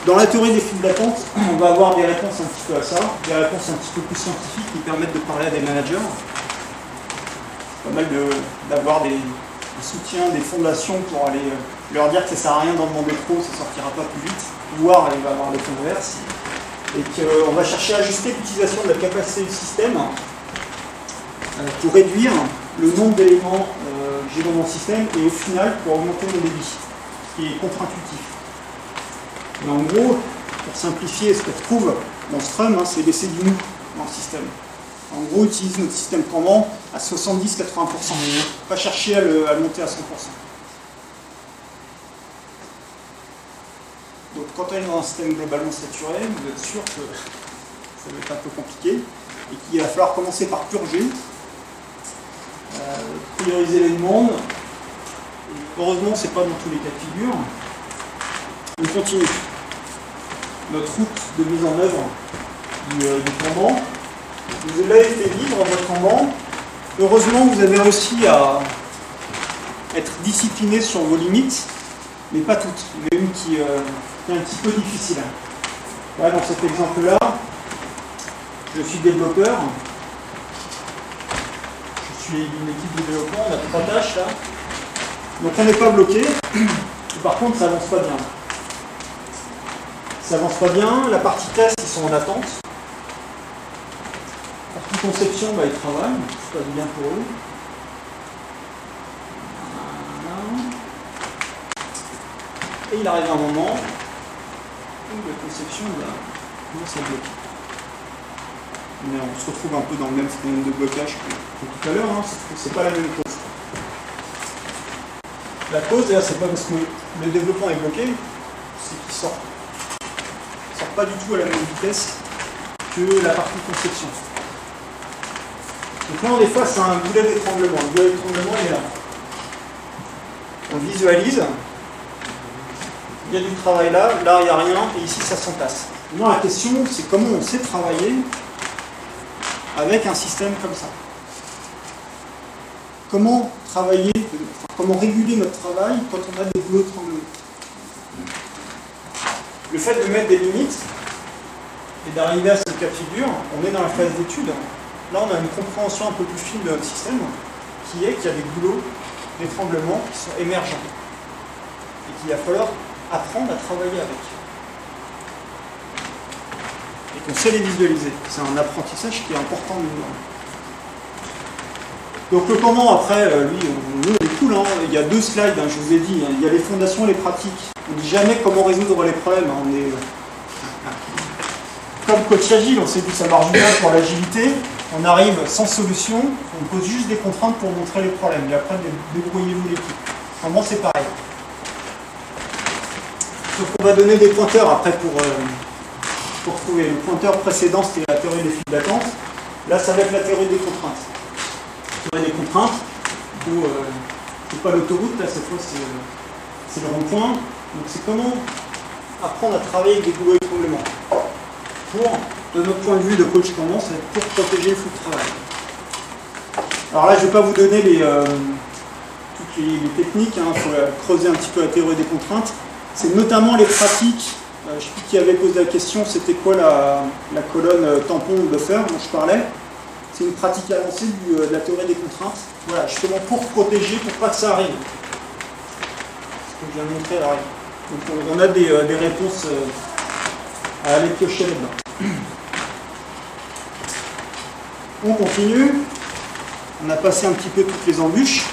Dans la théorie des files d'attente, on va avoir des réponses un petit peu à ça, des réponses un petit peu plus scientifiques qui permettent de parler à des managers. Pas mal d'avoir des soutiens, des fondations pour aller leur dire que ça ne sert à rien d'en demander trop, ça ne sortira pas plus vite, voire il va avoir l'effet inverse. Et qu'on va chercher à ajuster l'utilisation de la capacité du système pour réduire le nombre d'éléments que j'ai dans mon système et au final pour augmenter mon débit, ce qui est contre-intuitif. Et en gros, pour simplifier, ce qu'on retrouve dans Scrum, hein, c'est laisser du nous dans le système. En gros, utilise notre système command à 70-80%. Pas chercher à le monter à 100%. Donc quand on est dans un système globalement saturé, vous êtes sûr que ça va être un peu compliqué et qu'il va falloir commencer par purger, prioriser les demandes. Et heureusement, ce n'est pas dans tous les cas de figure. On continue. Notre route de mise en œuvre du command. Vous avez fait vivre votre command. Heureusement, vous avez réussi à être discipliné sur vos limites, mais pas toutes. Il y en a une qui est un petit peu difficile. Là, dans cet exemple-là, je suis développeur. Je suis une équipe de développement, on a 3 tâches là. Donc on n'est pas bloqué. Et par contre, ça avance pas bien. Ça avance pas bien. La partie test, ils sont en attente. La partie conception, bah, ils travaillent. Ça se passe bien pour eux. Voilà. Et il arrive un moment où la conception commence à bloquer. Mais on se retrouve un peu dans le même phénomène de blocage que tout à l'heure, hein. C'est pas la même cause. La cause, d'ailleurs, c'est pas parce que le développement est bloqué, c'est qu'il sort pas du tout à la même vitesse que la partie conception. Donc là, on est face à un goulet d'étranglement. Le goulet d'étranglement, il est là. On visualise. Il y a du travail là, là, il n'y a rien, et ici, ça s'entasse. Maintenant, la question, c'est comment on sait travailler avec un système comme ça. Comment travailler, comment réguler notre travail quand on a des boulots d'étranglement. Le fait de mettre des limites et d'arriver à ce cas de figure, on est dans la phase d'étude. Là, on a une compréhension un peu plus fine de notre système, qui est qu'il y a des boulots d'étranglement qui sont émergents et qu'il va falloir apprendre à travailler avec. Et qu'on sait les visualiser. C'est un apprentissage qui est important de nous. Donc le comment, après, lui, on est cool, hein. Il y a 2 slides, hein, je vous ai dit, hein. Il y a les fondations et les pratiques. On ne dit jamais comment résoudre les problèmes. Hein. On est comme coach agile, on sait que ça marche bien pour l'agilité. On arrive sans solution, on pose juste des contraintes pour montrer les problèmes. Et après, débrouillez-vous l'équipe. Vraiment, c'est pareil. Donc on va donner des pointeurs après pour trouver. Le pointeur précédent, c'était la théorie des files d'attente. Là, ça va être la théorie des contraintes. La théorie des contraintes, c'est pas l'autoroute, là, cette fois, c'est le rond-point. Donc c'est comment apprendre à travailler avec des goulots d'étranglement. De notre point de vue de coach tendance, pour protéger le flux de travail. Alors là, je ne vais pas vous donner toutes les techniques, il faut creuser un petit peu la théorie des contraintes. C'est notamment les pratiques. Je ne sais plus qui avait posé la question, c'était quoi la colonne tampon ou buffer dont je parlais. C'est une pratique avancée de la théorie des contraintes. Voilà, justement pour protéger, pour pas que ça arrive. Ce que je viens de montrer à l'arrière. Donc on a des réponses à aller piocher là-dedans. On continue. On a passé un petit peu toutes les embûches.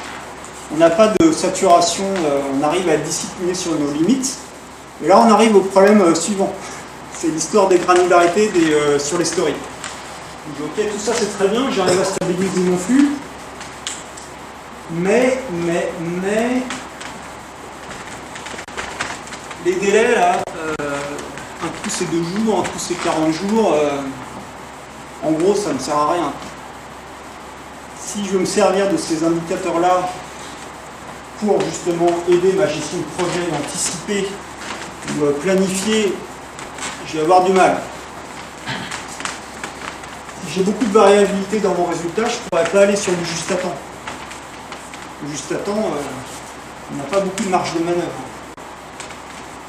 On n'a pas de saturation, on arrive à être discipliné sur nos limites. Et là, on arrive au problème suivant. C'est l'histoire des granularités sur les stories. Donc, ok, tout ça c'est très bien, j'arrive à stabiliser mon flux. Mais, les délais là, un coup c'est 2 jours, un coup c'est 40 jours, en gros ça ne sert à rien. Si je veux me servir de ces indicateurs-là pour justement aider ma gestion de projet, anticiper ou planifier, je vais avoir du mal. Si j'ai beaucoup de variabilité dans mon résultat, je ne pourrais pas aller sur du juste à temps. Le juste à temps, on n'a pas beaucoup de marge de manœuvre.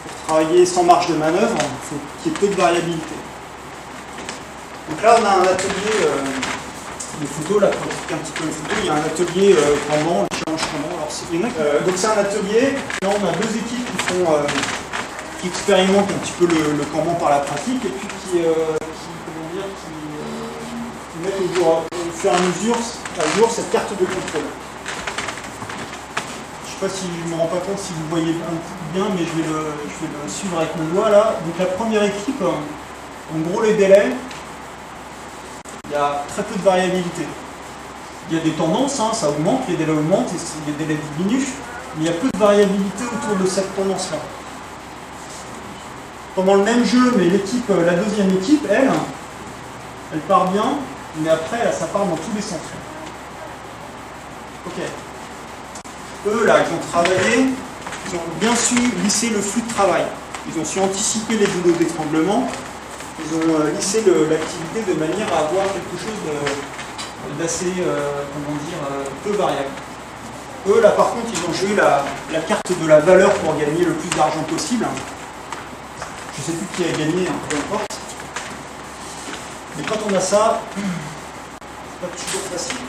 Pour travailler sans marge de manœuvre, il faut qu'il y ait peu de variabilité. Donc là, on a un atelier de photos, là, pour expliquer un petit peu les photos, il y a un atelier Kanban, le challenge Kanban. Donc c'est un atelier, là on a 2 équipes qui expérimentent un petit peu le Kanban par la pratique et puis qui mettent au fur et à jour cette carte de contrôle. Je ne sais pas si je ne me rends pas compte si vous voyez bien, mais je vais le suivre avec mon doigt là. Donc la première équipe, en gros les délais, il y a très peu de variabilité. Il y a des tendances, hein, ça augmente, les délais augmentent, et les délais diminuent, mais il y a peu de variabilité autour de cette tendance-là. Pendant le même jeu, mais la deuxième équipe, elle part bien, mais après, ça part dans tous les sens. Ok. Eux, là, ils ont travaillé, ils ont bien su lisser le flux de travail. Ils ont su anticiper les boulots d'étranglement. Ils ont lissé l'activité de manière à avoir quelque chose d'assez, peu variable. Eux, là, par contre, ils ont joué la carte de la valeur pour gagner le plus d'argent possible. Je ne sais plus qui a gagné, hein, peu importe. Mais quand on a ça, c'est pas toujours facile.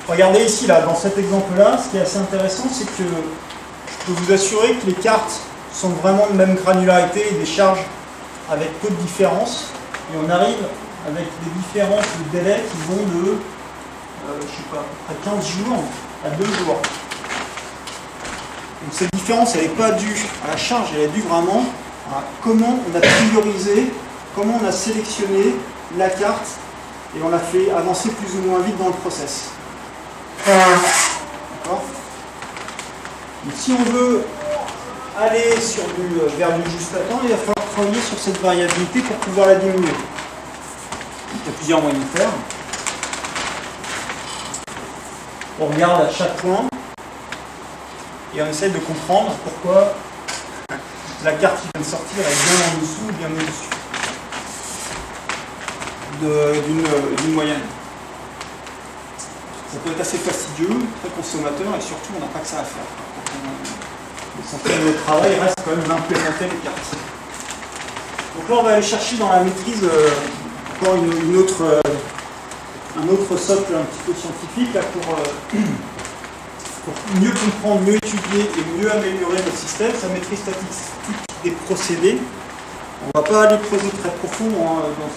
Regardez ici, là, dans cet exemple-là, ce qui est assez intéressant, c'est que je peux vous assurer que les cartes sont vraiment de même granularité et des charges avec peu de différence. Et on arrive avec des différences de délai qui vont de, je sais pas, à peu près 15 jours à 2 jours. Donc cette différence, elle n'est pas due à la charge, elle est due vraiment à comment on a priorisé, comment on a sélectionné la carte et on l'a fait avancer plus ou moins vite dans le process. D'accord ? Donc si on veut aller vers du juste à temps, il va falloir travailler sur cette variabilité pour pouvoir la diminuer. Il y a plusieurs moyens de faire. On regarde à chaque point et on essaie de comprendre pourquoi la carte qui vient de sortir est bien en dessous ou bien au-dessus d'une moyenne. Ça peut être assez fastidieux, très consommateur et surtout on n'a pas que ça à faire. L'essentiel de notre travail reste quand même d'implémenter les cartes. Donc là on va aller chercher dans la maîtrise encore un autre socle un petit peu scientifique là, pour mieux comprendre, mieux étudier et mieux améliorer notre système, sa maîtrise statistique des procédés. On ne va pas aller creuser très profond dans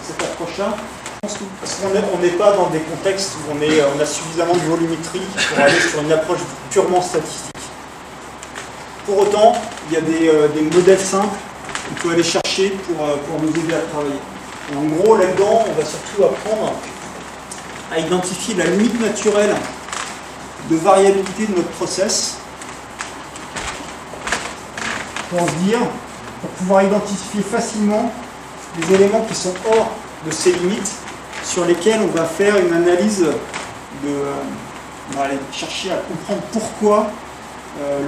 cette approche-là, parce qu'on n'est pas dans des contextes où on a suffisamment de volumétrie pour aller sur une approche purement statistique. Pour autant, il y a des modèles simples qu'on peut aller chercher pour nous aider à travailler. Et en gros, là-dedans, on va surtout apprendre à identifier la limite naturelle de variabilité de notre process pour se dire, pour pouvoir identifier facilement les éléments qui sont hors de ces limites sur lesquels on va faire une analyse on va aller chercher à comprendre pourquoi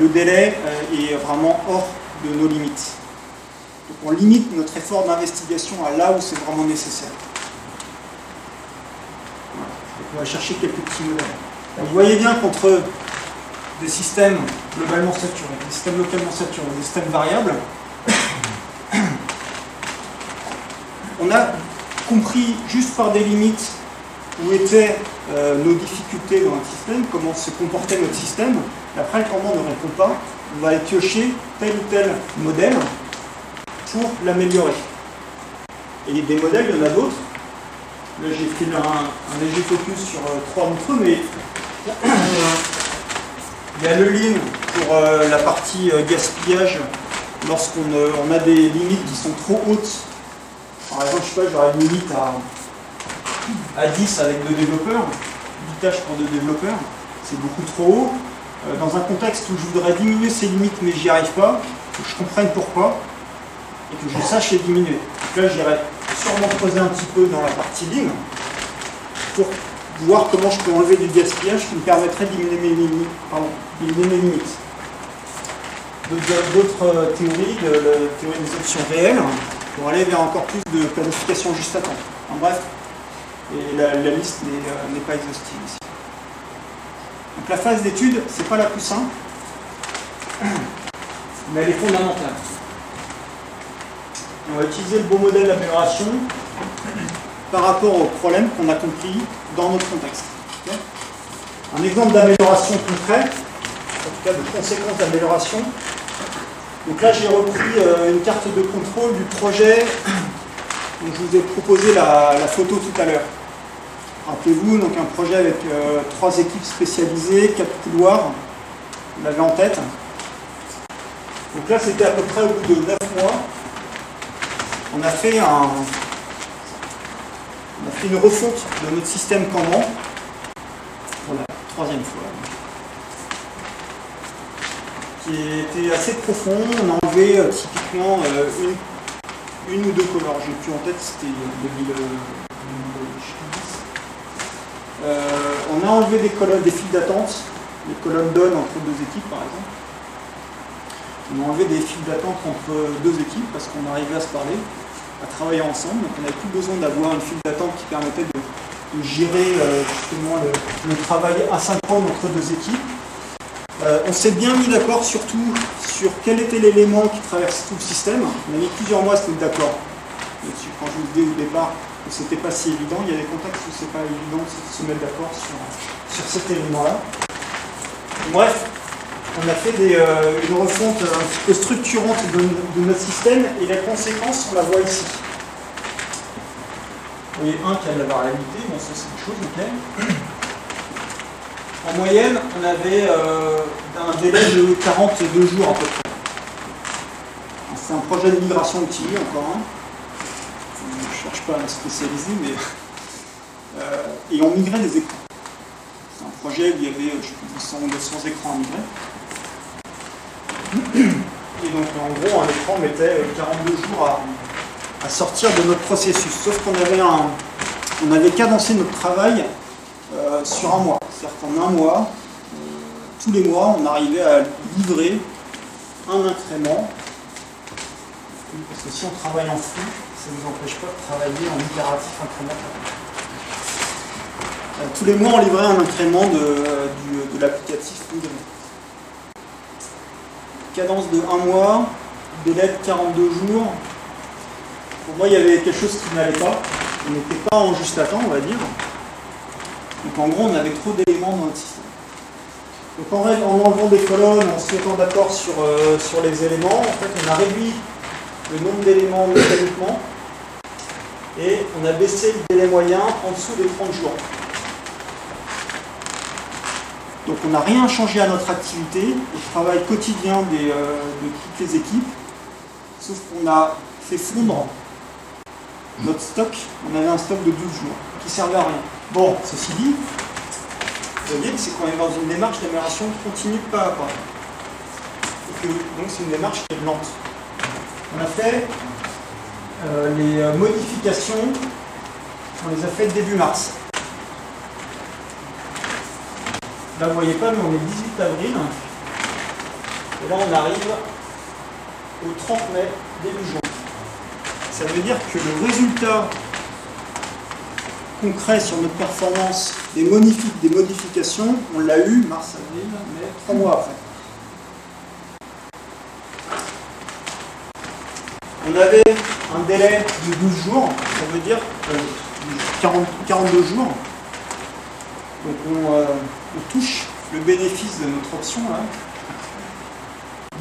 le délai est vraiment hors de nos limites. Donc on limite notre effort d'investigation à là où c'est vraiment nécessaire. Voilà. Donc on va chercher quelques petits modèles. Vous voyez bien qu'entre des systèmes globalement saturés, des systèmes localement saturés, des systèmes variables, on a compris juste par des limites où étaient nos difficultés dans un système, comment se comportait notre système. Et après, comment on ne répond pas, on va aller piocher tel ou tel modèle pour l'améliorer. Et des modèles, il y en a d'autres. Là, j'ai fait un léger focus sur 3 d'entre eux, mais il y a le lean pour la partie gaspillage lorsqu'on a des limites qui sont trop hautes. Par exemple, je sais pas, j'aurais une limite à 10 avec 2 développeurs, 10 tâches pour 2 développeurs, c'est beaucoup trop haut. Dans un contexte où je voudrais diminuer ces limites mais j'y arrive pas, que je comprenne pourquoi et que je sache les diminuer. Donc là, j'irai sûrement creuser un petit peu dans la partie lean pour voir comment je peux enlever du gaspillage qui me permettrait de diminuer mes limites. D'autres théories, de la théorie des options réelles, pour aller vers encore plus de planification juste à temps. En bref, et la liste n'est pas exhaustive ici. Donc la phase d'étude, c'est pas la plus simple, mais elle est fondamentale. On va utiliser le beau modèle d'amélioration par rapport aux problèmes qu'on a compris dans notre contexte. Okay. Un exemple d'amélioration concrète, en tout cas de conséquences d'amélioration. Donc là, j'ai repris une carte de contrôle du projet dont je vous ai proposé la photo tout à l'heure. Rappelez-vous, donc un projet avec 3 équipes spécialisées, 4 couloirs, vous l'avez en tête. Donc là, c'était à peu près au bout de 9 mois. On a fait une refonte de notre système Kanban pour la 3e fois, qui était assez profond. On a enlevé typiquement une ou 2 colores. Je n'ai plus en tête, c'était 2010. On a enlevé des files d'attente, les colonnes d'on entre 2 équipes par exemple. On a enlevé des files d'attente entre 2 équipes parce qu'on arrivait à se parler, à travailler ensemble. Donc on n'avait plus besoin d'avoir une file d'attente qui permettait de gérer justement le travail asynchrone entre 2 équipes. On s'est bien mis d'accord surtout sur quel était l'élément qui traversait tout le système. On a mis plusieurs mois à se mettre d'accord. Quand je vous disais au départ c'était pas si évident. Il y a des contextes où c'est pas évident de se mettre d'accord sur cet élément-là. Bref, on a fait une refonte un petit peu structurante de notre système et la conséquence, on la voit ici. Vous voyez un qui a de la variabilité, bon ça c'est une chose, ok. En moyenne, on avait un délai de 42 jours à peu près. C'est un projet de migration utile encore. Je ne cherche pas à me spécialiser, mais et on migrait des écrans. C'est un projet où il y avait, je sais plus, 200 écrans à migrer. Et donc, en gros, un écran mettait 42 jours à sortir de notre processus. Sauf qu'on avait cadencé notre travail sur un mois. C'est-à-dire qu'en un mois, tous les mois, on arrivait à livrer un incrément. Parce que si on travaille en flux, ça ne nous empêche pas de travailler en itératif incrémental. Tous les mois, on livrait un incrément de l'applicatif migré. Cadence de 1 mois, délai de 42 jours. Pour moi, il y avait quelque chose qui n'allait pas. On n'était pas en juste à temps, on va dire. Donc en gros, on avait trop d'éléments dans notre système. Donc en enlevant des colonnes, en se mettant d'accord sur les éléments, en fait, on a réduit le nombre d'éléments mécaniquement et on a baissé le délai moyen en dessous des 30 jours. Donc on n'a rien changé à notre activité, au travail quotidien de toutes les équipes, sauf qu'on a fait fondre notre stock. On avait un stock de 12 jours qui ne servait à rien. Bon, ceci dit, vous voyez que c'est quand même dans une démarche d'amélioration continue pas à pas. Et que, donc c'est une démarche qui est lente. On a fait les modifications, on les a faites début mars. Là, vous ne voyez pas, mais on est le 18 avril. Et là, on arrive au 30 mai, début juin. Ça veut dire que le résultat concret sur notre performance des modifications, on l'a eu mars, avril, mai, 3 mois après. On avait un délai de 12 jours, ça veut dire 42 jours. Donc on touche le bénéfice de notre option là,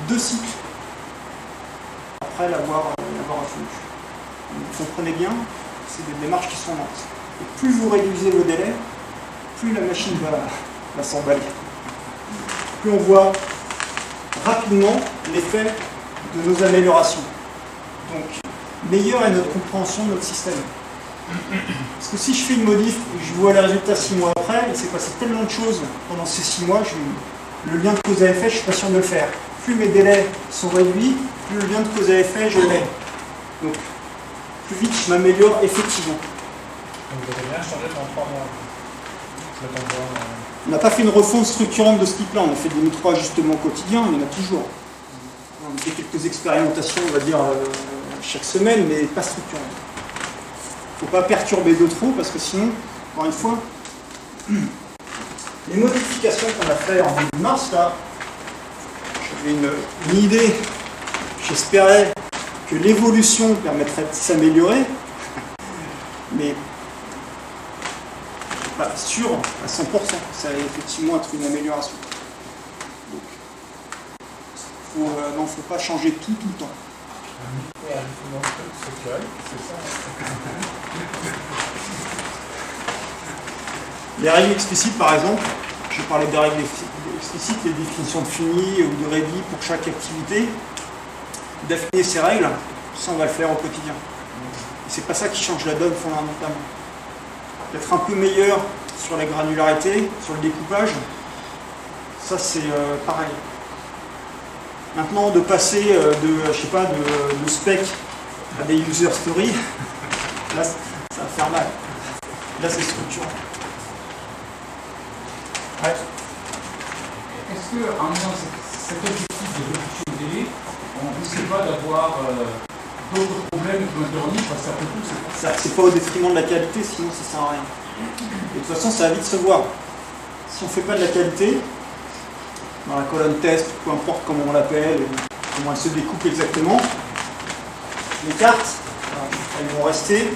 2 cycles après l'avoir obtenu. Vous comprenez bien, c'est des démarches qui sont lentes. Et plus vous réduisez vos délais, plus la machine va s'emballer. Plus on voit rapidement l'effet de nos améliorations. Donc, meilleure est notre compréhension de notre système. Parce que si je fais une modif et que je vois les résultats 6 mois après, il s'est passé tellement de choses pendant ces 6 mois, le lien de cause à effet, je ne suis pas sûr de le faire. Plus mes délais sont réduits, plus le lien de cause à effet, je l'ai. Donc, plus vite je m'améliore effectivement. Donc vous avez bien changé pendant 3 mois. On n'a pas fait une refonte structurante de ce type-là, on a fait des micro-ajustements quotidiens, il y en a toujours. On fait quelques expérimentations, on va dire, chaque semaine, mais pas structurantes. Il ne faut pas perturber de trop, parce que sinon, encore une fois, les modifications qu'on a fait en début mars, là, j'avais une idée, j'espérais que l'évolution permettrait de s'améliorer, mais pas sûr à 100%, ça va effectivement être une amélioration. Donc, il ne faut pas changer tout le temps. Les règles explicites, par exemple, je parlais des règles explicites, les définitions de fini ou de ready pour chaque activité. D'affiner ces règles, ça on va le faire au quotidien. Et c'est pas ça qui change la donne fondamentalement. D'être un peu meilleur sur la granularité, sur le découpage, ça c'est pareil. Maintenant, de passer de spec à des user stories, là, ça va faire mal. Là, c'est structurant. Ouais. Est-ce que, en ayant cet objectif de réduction de délai, on ne risque pas d'avoir d'autres problèmes qui vont intervenir parce que après tout, c'est pas au détriment de la qualité, sinon ça sert à rien. Et de toute façon, ça va vite se voir. Si on ne fait pas de la qualité, dans la colonne test, peu importe comment on l'appelle, comment elle se découpe exactement, les cartes, elles vont rester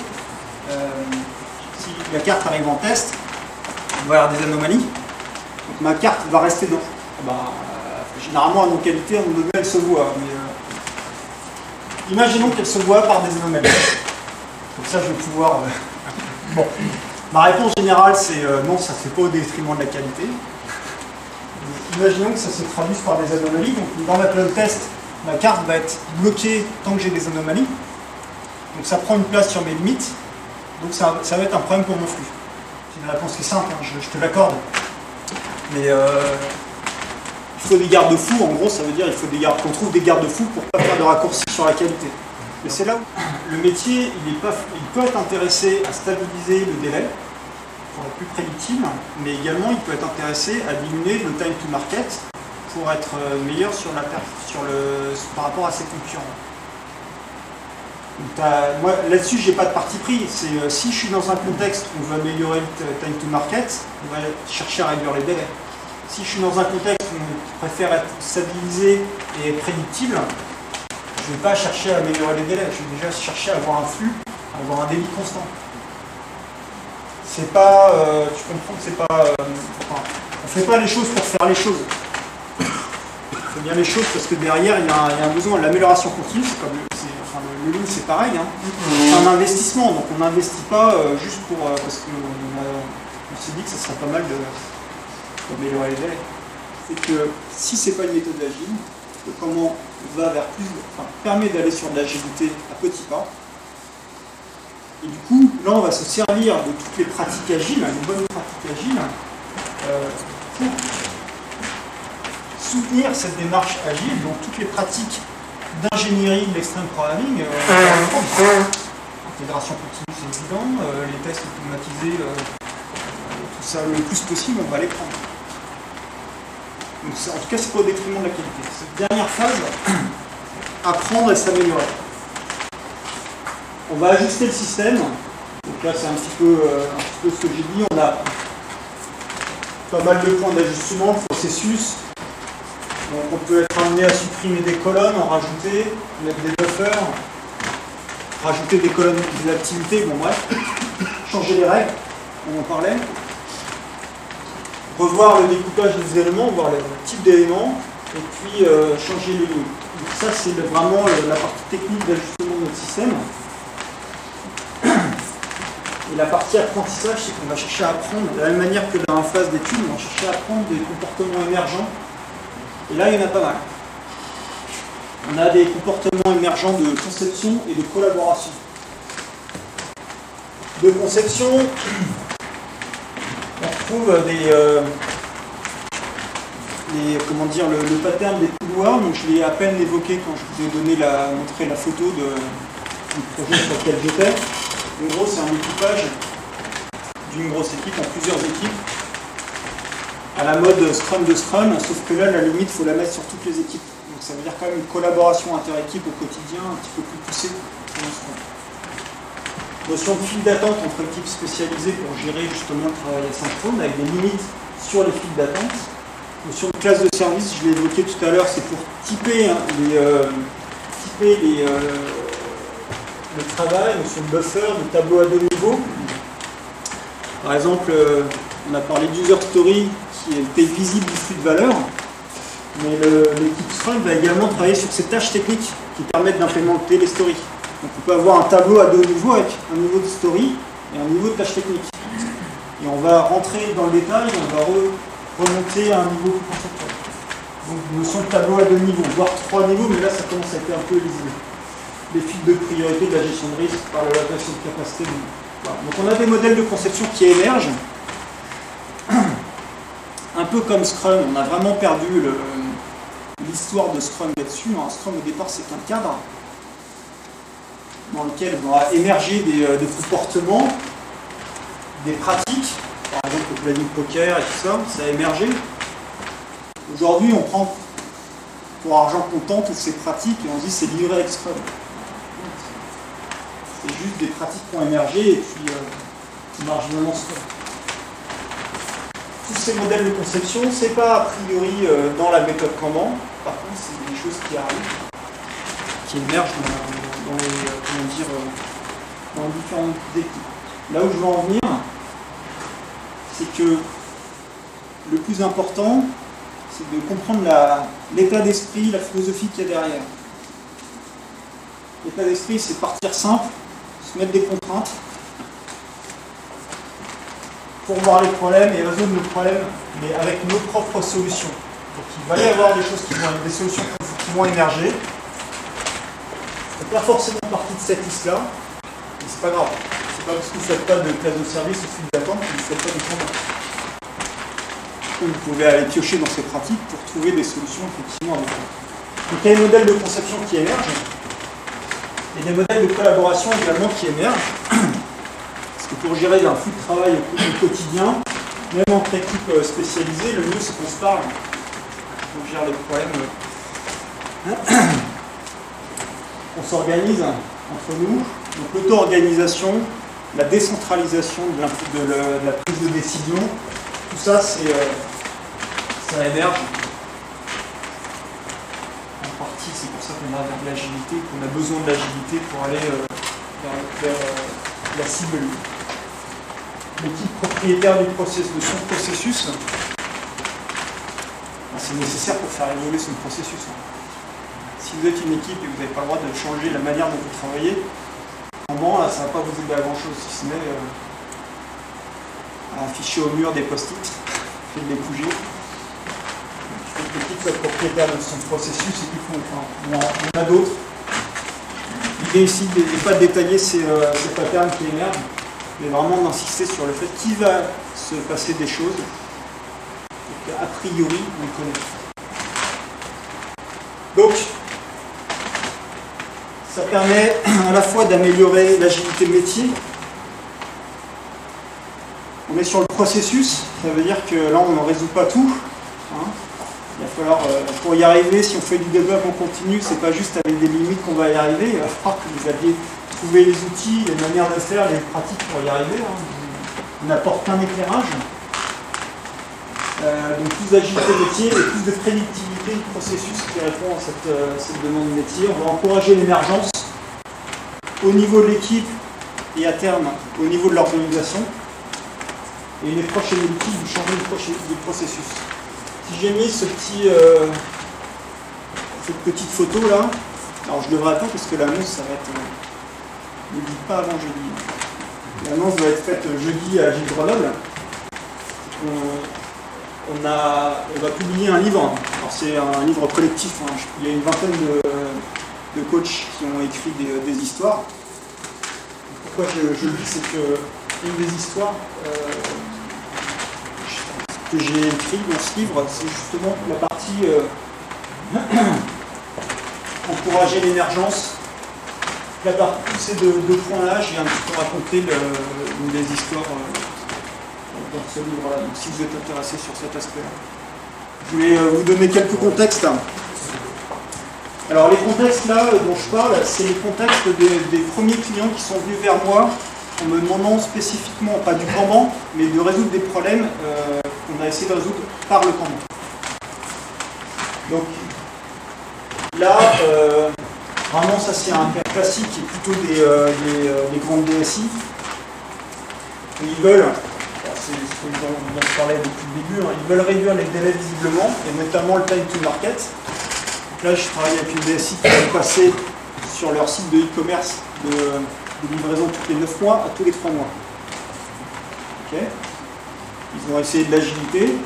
la carte arrive en test, il va y avoir des anomalies. Donc ma carte va rester dans. Généralement, à nos qualités, à un moment donné, elle se voit. Mais, imaginons qu'elle se voit par des anomalies. Comme ça, je vais pouvoir. Bon. Ma réponse générale, c'est non, ça ne se fait pas au détriment de la qualité. Imaginons que ça se traduise par des anomalies. Donc, dans l'upload test, ma carte va être bloquée tant que j'ai des anomalies. Donc, ça prend une place sur mes limites. Donc, ça va être un problème pour mon flux. C'est une réponse qui est simple, hein, je te l'accorde. Mais il faut des garde-fous. En gros, ça veut dire qu'on trouve des garde-fous pour ne pas faire de raccourcis sur la qualité. Mais c'est là où le métier, il peut être intéressé à stabiliser le délai pour être plus prédictible, mais également il peut être intéressé à diminuer le time to market pour être meilleur par rapport à ses concurrents. Moi, là-dessus, j'ai pas de parti pris. Si je suis dans un contexte où on veut améliorer le time to market, on va chercher à réduire les délais. Si je suis dans un contexte où on préfère être stabilisé et prédictible, je ne vais pas chercher à améliorer les délais, je vais déjà chercher à avoir un flux, à avoir un débit constant. C'est pas, tu comprends que c'est pas, on ne fait pas les choses pour faire les choses. On fait bien les choses parce que derrière il y a un besoin. L'amélioration continue, c'est comme le lean, c'est pareil. Hein. C'est un investissement, donc on n'investit pas juste pour parce qu'on s'est dit que ça serait pas mal d'améliorer les délais. C'est que si c'est pas une méthode agile, comment on va vers permet d'aller sur de l'agilité à petits pas. Et du coup, là, on va se servir de toutes les pratiques agiles, les bonnes pratiques agiles, pour soutenir cette démarche agile, donc toutes les pratiques d'ingénierie de l'extreme programming, intégration continue, c'est évident, les tests automatisés, tout ça le plus possible, on va les prendre. Donc, en tout cas, c'est pas au détriment de la qualité. Cette dernière phase, apprendre et s'améliorer. On va ajuster le système. Donc là, c'est un petit peu ce que j'ai dit. On a pas mal de points d'ajustement, le processus. Donc on peut être amené à supprimer des colonnes, en rajouter, mettre des buffers, rajouter des colonnes d'activité, bon bref, changer les règles, on en parlait. Revoir le découpage des éléments, voir le type d'éléments, et puis changer les lignes. Donc ça, c'est vraiment la partie technique d'ajustement de notre système. Et la partie apprentissage, c'est qu'on va chercher à apprendre, de la même manière que dans la phase d'étude, on va chercher à apprendre des comportements émergents. Et là, il y en a pas mal. On a des comportements émergents de conception et de collaboration. De conception, on retrouve le pattern des couloirs. Donc je l'ai à peine évoqué quand je vous ai montré la photo du projet sur lequel j'étais. En gros, c'est un équipage d'une grosse équipe en plusieurs équipes, à la mode Scrum de Scrum, sauf que là, la limite, il faut la mettre sur toutes les équipes. Donc ça veut dire quand même une collaboration inter-équipe au quotidien un petit peu plus poussée que dans Scrum. Notion de file d'attente entre équipes spécialisées pour gérer justement le travail asynchrone avec des limites sur les files d'attente. Notion de classe de service, je l'ai évoqué tout à l'heure, c'est pour typer le travail, notion de buffer, de tableau à deux niveaux. Par exemple, on a parlé d'user story qui était visible du flux de valeur, mais l'équipe Scrum va également travailler sur ces tâches techniques qui permettent d'implémenter les stories. Donc on peut avoir un tableau à deux niveaux avec un niveau de story et un niveau de tâche technique. Et on va rentrer dans le détail, on va remonter à un niveau plus conceptuel. Donc notion de tableau à deux niveaux, voire trois niveaux, mais là ça commence à être un peu lisible. Les fils de priorité de la gestion de risque par l'adaptation de capacité. Voilà. Donc on a des modèles de conception qui émergent. Un peu comme Scrum, on a vraiment perdu l'histoire de Scrum là-dessus. Scrum au départ c'est un cadre dans lequel vont émerger des comportements, des pratiques, par exemple le planning poker et tout ça, ça a émergé. Aujourd'hui on prend pour argent comptant toutes ces pratiques et on se dit c'est livré avec Scrum. C'est juste des pratiques qui ont émergé et puis marginalement Scrum. Tous ces modèles de conception, c'est pas a priori dans la méthode Kanban, par contre c'est des choses qui arrivent, qui émergent dans les différentes équipes. Là où je veux en venir, c'est que le plus important, c'est de comprendre l'état d'esprit, la philosophie qu'il y a derrière. L'état d'esprit, c'est partir simple, se mettre des contraintes, pour voir les problèmes et résoudre nos problèmes, mais avec nos propres solutions. Donc il va y avoir des choses des solutions qui vont émerger. C'est pas forcément partie de cette liste-là, mais c'est pas grave. C'est pas parce que vous ne faites pas de classe de service ou de file d'attente que vous ne faites pas de combat. Vous pouvez aller piocher dans ces pratiques pour trouver des solutions effectivement adéquates. Donc il y a des modèles de conception qui émergent, et des modèles de collaboration également qui émergent. Parce que pour gérer un flux de travail au quotidien, même entre équipes spécialisées, le mieux c'est qu'on se parle. On gère les problèmes. On s'organise entre nous. Donc l'auto-organisation, la décentralisation de la prise de décision, tout ça, ça émerge. En partie, c'est pour ça qu'on a de l'agilité, qu'on a besoin de l'agilité pour aller vers la cible. L'équipe propriétaire de son processus, c'est nécessaire pour faire évoluer son processus. Si vous êtes une équipe et que vous n'avez pas le droit de changer la manière dont vous travaillez, là, ça ne va pas vous aider à grand chose, si ce n'est à afficher au mur des post-it et de les bouger. Il faut que l'équipe soit propriétaire de son processus et qu'il faut, il y en a d'autres. L'idée ici n'est pas de détailler ces patterns qui émergent, mais vraiment d'insister sur le fait qu'il va se passer des choses et qu'a priori on le connaît. Donc, ça permet à la fois d'améliorer l'agilité métier. On est sur le processus, ça veut dire que là on n'en résout pas tout. Il va falloir, pour y arriver, si on fait du développement continu, c'est pas juste avec des limites qu'on va y arriver, il va falloir que vous aviez trouvé les outils, les manières de faire, les pratiques pour y arriver. On n'apporte qu'un éclairage. Donc plus d'agilité métier et plus de prédictibilité du processus qui répond à cette demande métier. On va encourager l'émergence au niveau de l'équipe et à terme au niveau de l'organisation. Et une approche évolutive du changement du processus. Si j'ai mis cette petite photo là, alors je devrais attendre parce que l'annonce ça va être... ne dit pas avant jeudi. L'annonce va être faite jeudi à Gilles Grenoble. On va publier un livre. Alors c'est un livre collectif. Il y a une vingtaine de coachs qui ont écrit des histoires. Pourquoi je le dis, c'est que une des histoires que j'ai écrites dans ce livre, c'est justement la partie encourager l'émergence. La partie tous ces deux points-là, j'ai un petit peu raconté une des histoires dans ce livre-là, donc si vous êtes intéressé sur cet aspect-là. Je vais vous donner quelques contextes. Alors les contextes là dont je parle, c'est les contextes des premiers clients qui sont venus vers moi en me demandant spécifiquement, pas du Kanban, mais de résoudre des problèmes qu'on a essayé de résoudre par le Kanban. Donc là, vraiment ça c'est un cas classique qui est plutôt des grandes DSI. Ils veulent, c'est ce dont je parlais depuis le début, ils veulent réduire les délais visiblement, et notamment le time to market. Donc là je travaille avec une DSI qui va passer sur leur site de e-commerce de livraison tous les 9 mois à tous les 3 mois. Okay. Ils ont essayé de l'agilité,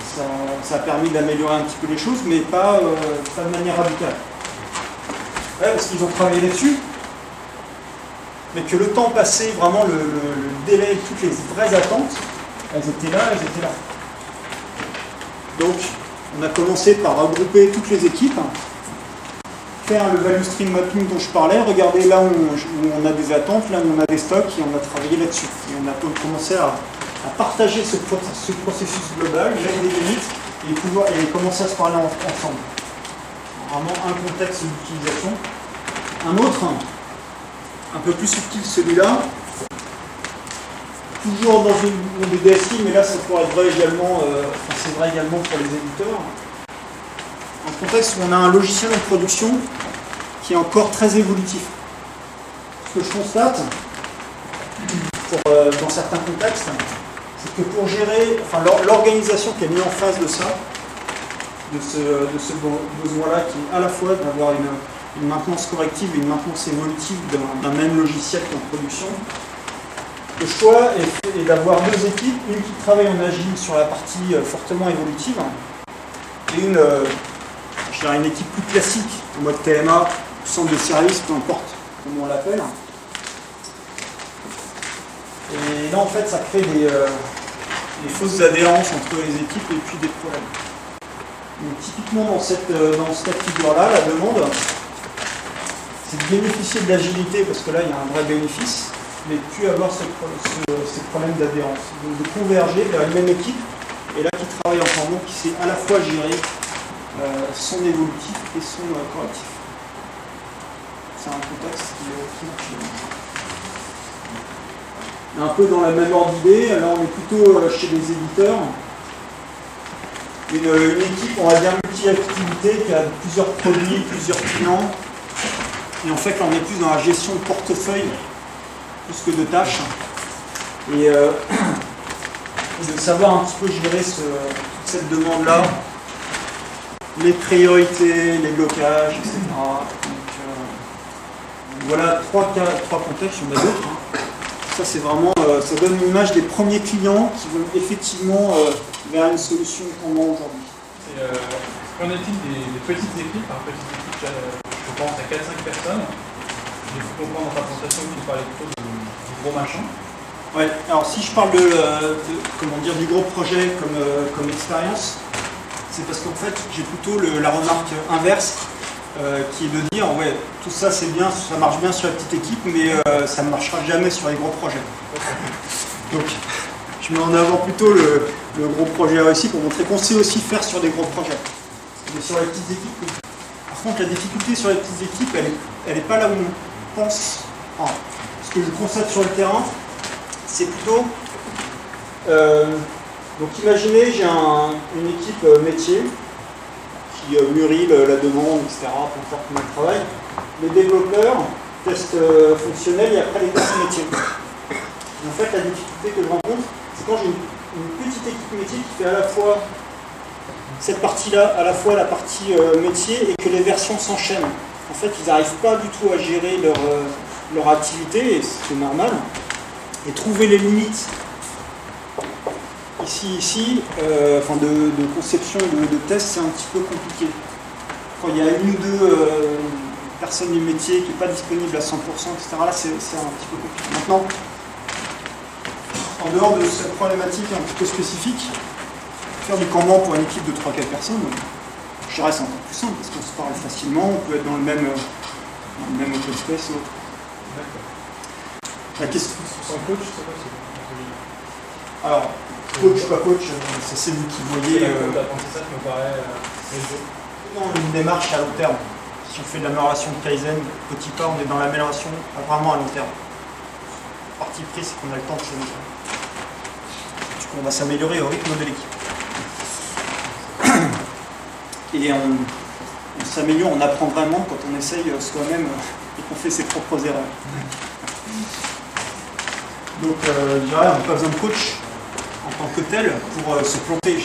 ça a permis d'améliorer un petit peu les choses, mais pas de manière radicale. Ouais, parce qu'ils ont travaillé là-dessus, mais que le temps passé, vraiment le délai, toutes les vraies attentes, elles étaient là. Donc, on a commencé par regrouper toutes les équipes, faire le value stream mapping dont je parlais, regarder là où on a des attentes, là où on a des stocks, et on a travaillé là-dessus. Et on a commencé à partager ce processus global, mettre des limites, et commencer à se parler ensemble. Vraiment un contexte d'utilisation. Un autre, un peu plus subtil celui-là, toujours dans une DSI, mais là ça pourrait être vrai également, c'est vrai également pour les éditeurs. Un contexte où on a un logiciel en production qui est encore très évolutif. Ce que je constate, dans certains contextes, c'est que pour gérer, enfin l'organisation qui est mise en face de ça, de ce besoin-là, qui est à la fois d'avoir une maintenance corrective et une maintenance évolutive d'un même logiciel qui est en production. Le choix est d'avoir deux équipes, une qui travaille en agile sur la partie fortement évolutive, et je dirais une équipe plus classique, en mode TMA, centre de service, peu importe comment on l'appelle. Et là, en fait, ça crée des fausses adhérences entre les équipes et puis des problèmes. Donc, typiquement, dans ce cas de figure-là, la demande, c'est de bénéficier de l'agilité, parce que là, il y a un vrai bénéfice, mais plus avoir ces problèmes d'adhérence. Donc, de converger vers une même équipe, et là, qui travaille ensemble, qui sait à la fois gérer son évolutif et son correctif. C'est un contexte qui marche bien. Un peu dans la même ordre d'idée, là on est plutôt chez les éditeurs. Une équipe, on va dire multi-activité, qui a plusieurs produits, plusieurs clients. Et en fait, là on est plus dans la gestion de portefeuille, plus que de tâches. Et de savoir un petit peu gérer toute cette demande-là, les priorités, les blocages, etc. Donc, voilà trois contextes, il y en a d'autres. Ça, c'est vraiment, ça donne une image des premiers clients qui vont effectivement vers une solution qu'on a aujourd'hui. Qu'en est-il des petites équipes? Par petites équipes, je pense à 4-5 personnes. J'ai pu comprendre dans ta présentation que tu parlais plutôt du gros machin. Ouais, alors si je parle comment dire, du gros projet comme expérience, c'est parce qu'en fait, j'ai plutôt la remarque inverse. Qui est de dire, ouais, tout ça c'est bien, ça marche bien sur la petite équipe, mais ça ne marchera jamais sur les gros projets. Donc, je mets en avant plutôt le gros projet réussi pour montrer qu'on sait aussi faire sur des gros projets. Mais sur les petites équipes, oui. Par contre, la difficulté sur les petites équipes, elle n'est pas là où on pense. Enfin, ce que je constate sur le terrain, c'est plutôt... donc imaginez, j'ai une équipe métier, qui mûrit la demande, etc., pour faire comment on travaille. Les développeurs, tests fonctionnels et après les tests métiers. Et en fait, la difficulté que je rencontre, c'est quand j'ai une petite équipe métier qui fait à la fois cette partie-là, à la fois la partie métier, et que les versions s'enchaînent. En fait, ils n'arrivent pas du tout à gérer leur activité, et c'est normal, et trouver les limites. Ici, enfin de conception de test, c'est un petit peu compliqué. Quand il y a une ou deux personnes du métier qui n'est pas disponible à 100%, etc., là c'est un petit peu compliqué. Maintenant, en dehors de cette problématique un petit peu spécifique, faire du Kanban pour une équipe de 3-4 personnes, je dirais c'est encore plus simple parce qu'on se parle facilement, on peut être dans le même open space ou autre. La question. Sans coach, je sais pas si alors, coach, pas coach, c'est vous qui voyez. L'apprentissage me paraît une démarche à long terme. Si on fait de l'amélioration de Kaizen, petit pas, on est dans l'amélioration vraiment à long terme. Parti pris, c'est qu'on a le temps de s'améliorer. Du coup, on va s'améliorer au rythme de l'équipe. Et on s'améliore, on apprend vraiment quand on essaye soi-même et qu'on fait ses propres erreurs. Donc, je dirais, on n'a pas besoin de coach en tant que tel pour se planter.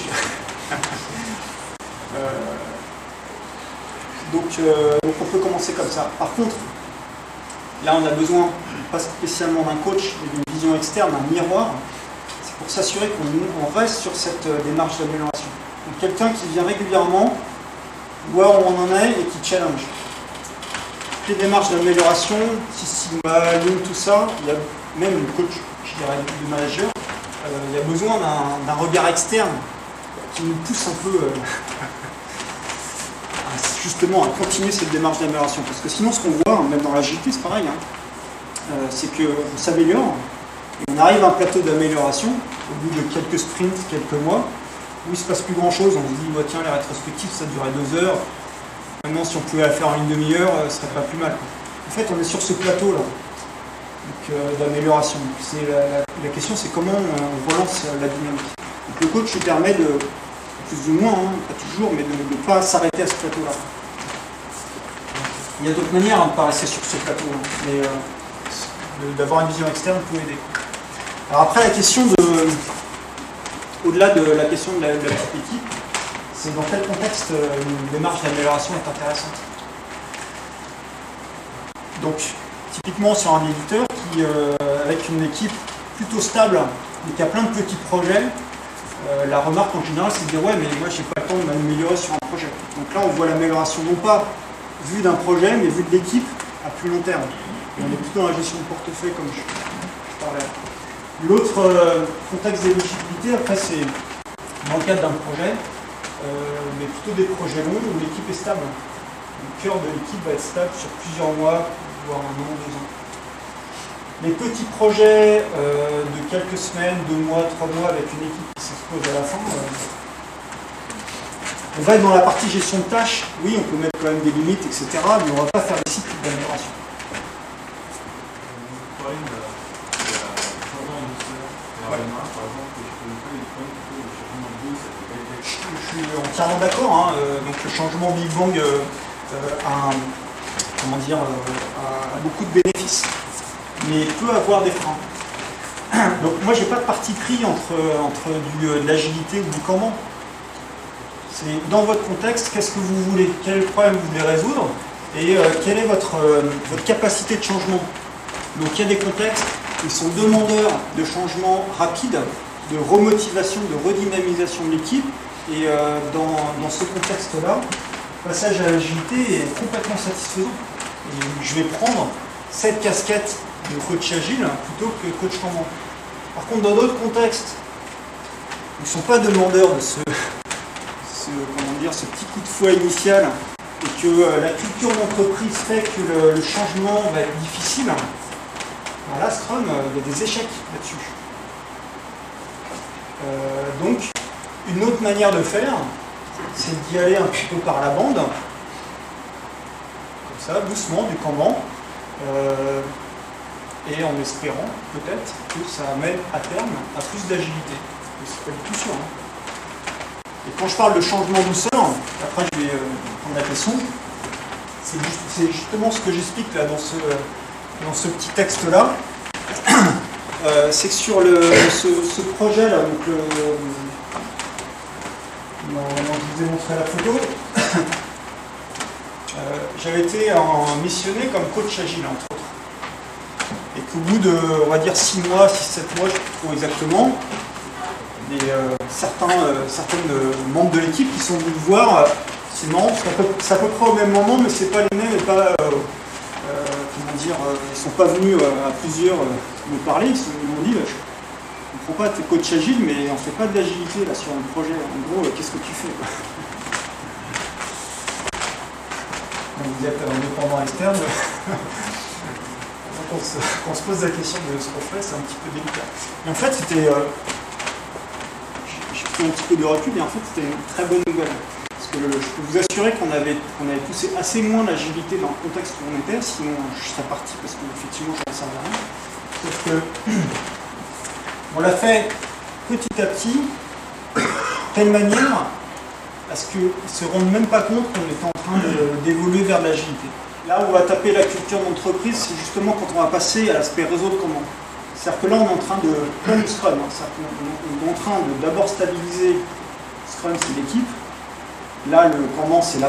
Donc on peut commencer comme ça. Par contre, là on a besoin pas spécialement d'un coach, mais d'une vision externe, d'un miroir. C'est pour s'assurer qu'on reste sur cette démarche d'amélioration. Donc quelqu'un qui vient régulièrement voir où on en est et qui challenge. Les démarches d'amélioration, Six Sigma, Lean, tout ça, il y a même le coach, je dirais, le manager, il y a besoin d'un regard externe qui nous pousse un peu justement à continuer cette démarche d'amélioration. Parce que sinon, ce qu'on voit, même dans l'agilité, c'est pareil, c'est qu'on s'améliore, et on arrive à un plateau d'amélioration, au bout de quelques sprints, quelques mois, où il ne se passe plus grand-chose. On se dit, bah, tiens, les rétrospectives, ça durait 2 heures. Maintenant, si on pouvait la faire en une demi-heure, ce serait pas plus mal. En fait, on est sur ce plateau-là d'amélioration. La question, c'est comment on relance la dynamique. Donc, le coach lui permet de, plus ou moins, pas toujours, mais de ne pas s'arrêter à ce plateau-là. Il y a d'autres manières de ne pas rester sur ce plateau, mais d'avoir une vision externe peut aider. Alors après, la question au-delà de la question de la petite équipe, c'est dans quel contexte une démarche d'amélioration est intéressante. Donc, typiquement sur un éditeur qui, avec une équipe plutôt stable, mais qui a plein de petits projets, la remarque en général, c'est de dire ouais, mais moi j'ai pas le temps de m'améliorer sur un projet. Donc là, on voit l'amélioration non pas vue d'un projet, mais vue de l'équipe à plus long terme. Et on est plutôt dans la gestion de portefeuille, comme je parlais. L'autre contexte d'éligibilité, après, c'est dans le cadre d'un projet, mais plutôt des projets longs où l'équipe est stable. Le cœur de l'équipe va être stable sur plusieurs mois, voire 1 an, 2 ans. Les petits projets de quelques semaines, 2 mois, 3 mois avec une équipe qui s'expose à la fin, on va être dans la partie gestion de tâches. Oui, on peut mettre quand même des limites, etc. Mais on ne va pas faire des cycles d'amélioration. Vous parlez de changement industriel. Par exemple, je peux le changement de ça peut être. Je suis entièrement d'accord. Hein. Donc le changement Big Bang a beaucoup de bénéfices, mais peut avoir des freins. Donc moi j'ai pas de parti pris entre de l'agilité ou du Kanban. C'est dans votre contexte, qu'est-ce que vous voulez, quel problème vous voulez résoudre et quelle est votre capacité de changement. Donc il y a des contextes qui sont demandeurs de changement rapide, de remotivation, de redynamisation de l'équipe et dans ce contexte-là, le passage à l'agilité est complètement satisfaisant. Et je vais prendre cette casquette de coach agile plutôt que coach Kanban. Par contre, dans d'autres contextes, ils ne sont pas demandeurs de ce petit coup de fouet initial et que la culture d'entreprise fait que le changement va être difficile. Ben là, Scrum, il y a des échecs là-dessus. Donc, une autre manière de faire, c'est d'y aller un petit peu par la bande, comme ça, doucement, du Kanban, et en espérant peut-être que ça amène à terme à plus d'agilité. Mais c'est pas du tout sûr. Hein. Et quand je parle de changement douceur, après je vais prendre la question, c'est justement ce que j'explique là dans ce petit texte-là. C'est que sur ce projet-là, donc je vous ai montré la photo, j'avais été missionné comme coach agile, entre autres. Et qu'au bout de, on va dire, 6 mois, 6-7 mois, je ne sais plus trop exactement, certains membres de l'équipe qui sont venus me voir, c'est marrant, c'est à peu près au même moment, mais c'est pas les mêmes et pas, ils ne sont pas venus à plusieurs me parler, ils m'ont dit, je ne comprends pas, tu es coach agile, mais on ne fait pas de l'agilité là sur un projet, en gros, qu'est-ce que tu fais quoi. Vous êtes indépendant externe, quand on se pose la question de ce qu'on fait, c'est un petit peu délicat. Et en fait, c'était... j'ai pris un petit peu de recul, et en fait, c'était une très bonne nouvelle. Parce que je peux vous assurer qu'on avait poussé assez moins l'agilité dans le contexte où on était, sinon je serais parti parce qu'effectivement, je ne servais à rien. Sauf que on l'a fait petit à petit, de telle manière à ce qu'ils ne se rendent même pas compte qu'on est en train d'évoluer vers l'agilité. Là où on va taper la culture d'entreprise, c'est justement quand on va passer à l'aspect réseau de commande. C'est-à-dire que là, on est en train de plein de Scrum. Hein. On est en train de d'abord stabiliser Scrum, c'est l'équipe. Là, le Kanban, c'est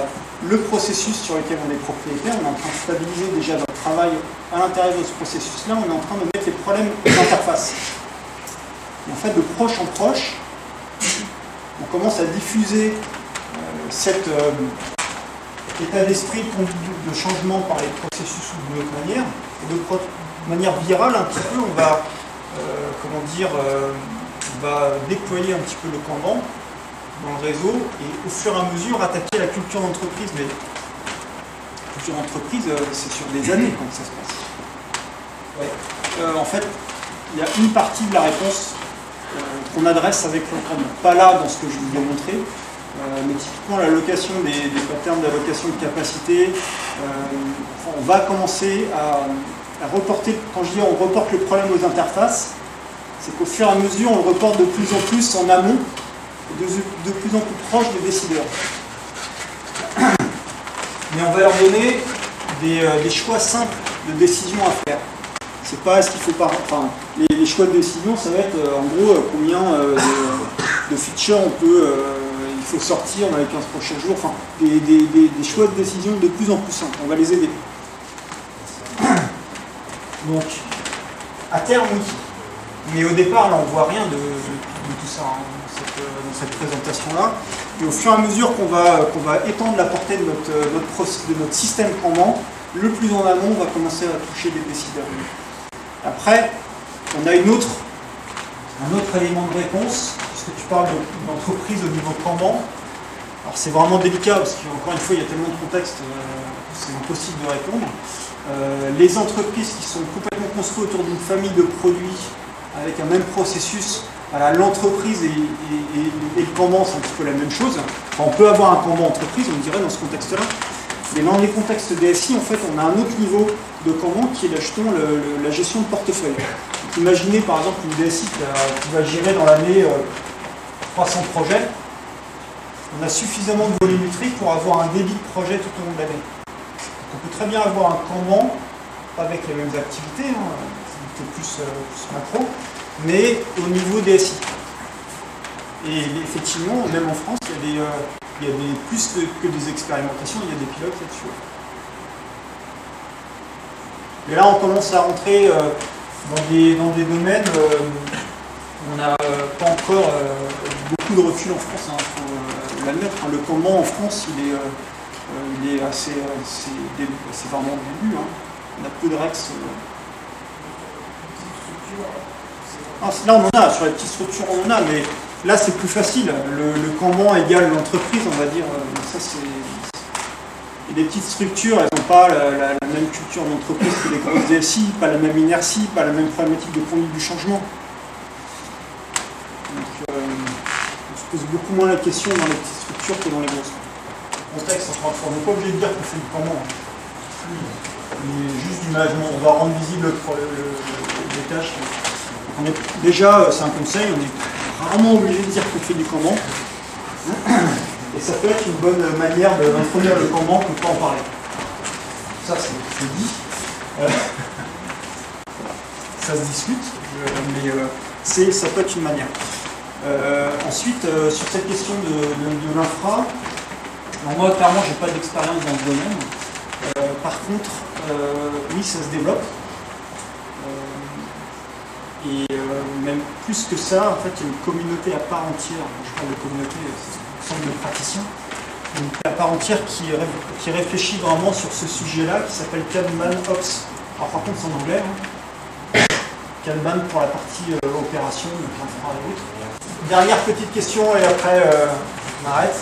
le processus sur lequel on est propriétaire. On est en train de stabiliser déjà notre travail à l'intérieur de ce processus-là. On est en train de mettre les problèmes d'interface. Et en fait, de proche en proche, on commence à diffuser cet état d'esprit de changement par les processus ou d'une autre manière. Et de manière virale, un petit peu, on va, on va déployer un petit peu le Kanban dans le réseau et au fur et à mesure attaquer la culture d'entreprise. Mais la culture d'entreprise, c'est sur des années quand ça se passe. Ouais. En fait, il y a une partie de la réponse qu'on adresse avec l'entraînement. Pas là dans ce que je vous ai montré, mais typiquement l'allocation des patterns d'allocation de capacité, on va commencer à reporter, quand je dis on reporte le problème aux interfaces, c'est qu'au fur et à mesure on le reporte de plus en plus en amont, de plus en plus proche des décideurs. Mais on va leur donner des choix simples de décision à faire. C'est pas ce qu'il faut pas. Enfin, les choix de décision, ça va être en gros combien de features il faut sortir dans les 15 prochains jours, enfin, des choix de décision de plus en plus simples. On va les aider. Donc, à terme, oui. Mais au départ, là, on ne voit rien de tout ça dans cette présentation-là. Et au fur et à mesure qu'on va étendre la portée de notre système Kanban, le plus en amont, on va commencer à toucher des décideurs. Après, on a un autre élément de réponse, puisque tu parles d'entreprise au niveau Kanban. Alors c'est vraiment délicat, parce qu'encore une fois, il y a tellement de contextes, c'est impossible de répondre. Les entreprises qui sont complètement construites autour d'une famille de produits, avec un même processus, voilà, l'entreprise et le Kanban, c'est un petit peu la même chose. Enfin, on peut avoir un Kanban entreprise, on dirait, dans ce contexte-là. Mais dans les contextes DSI, en fait, on a un autre niveau de Kanban qui est justement la gestion de portefeuille. Donc, imaginez par exemple une DSI qui va gérer dans l'année 300 projets. On a suffisamment de volumétrie pour avoir un débit de projet tout au long de l'année. On peut très bien avoir un Kanban, pas avec les mêmes activités, c'est plus macro, mais au niveau DSI. Et effectivement, même en France, il y a plus que des expérimentations, il y a des pilotes là-dessus. Et là, on commence à rentrer dans des domaines où on n'a pas encore beaucoup de recul en France, il faut l'admettre. Le Kanban en France, il est assez c'est vraiment au début. On a peu de REX. Là, on en a, sur les petites structures, on en a, mais là, c'est plus facile. Le Kanban égale l'entreprise, on va dire. Ça, et les petites structures, elles n'ont pas la même culture d'entreprise que les grosses DSI, pas la même inertie, pas la même problématique de conduite du changement. Donc, on se pose beaucoup moins la question dans les petites structures que dans les grosses. Le contexte, encore une fois, on n'est pas obligé de dire qu'on fait du Kanban. Mais juste du management, on va rendre visible les tâches. Déjà, c'est un conseil, on est rarement obligé de dire qu'on fait du Kanban. Et ça peut être une bonne manière d'introduire le Kanban pour ne pas en parler. Ça, c'est dit. Ça se discute, mais ça peut être une manière. Ensuite, sur cette question de l'infra, moi, clairement, je n'ai pas d'expérience dans ce domaine. Par contre, oui, ça se développe. Et même plus que ça, en fait, il y a une communauté à part entière. Je parle de communauté, c'est une sorte de praticien. Une communauté à part entière qui réfléchit vraiment sur ce sujet-là, qui s'appelle Kanban Ops. Alors, par contre, c'est en anglais. Kanban pour la partie opération, donc l'infra et autres. Dernière petite question, et après, on arrête.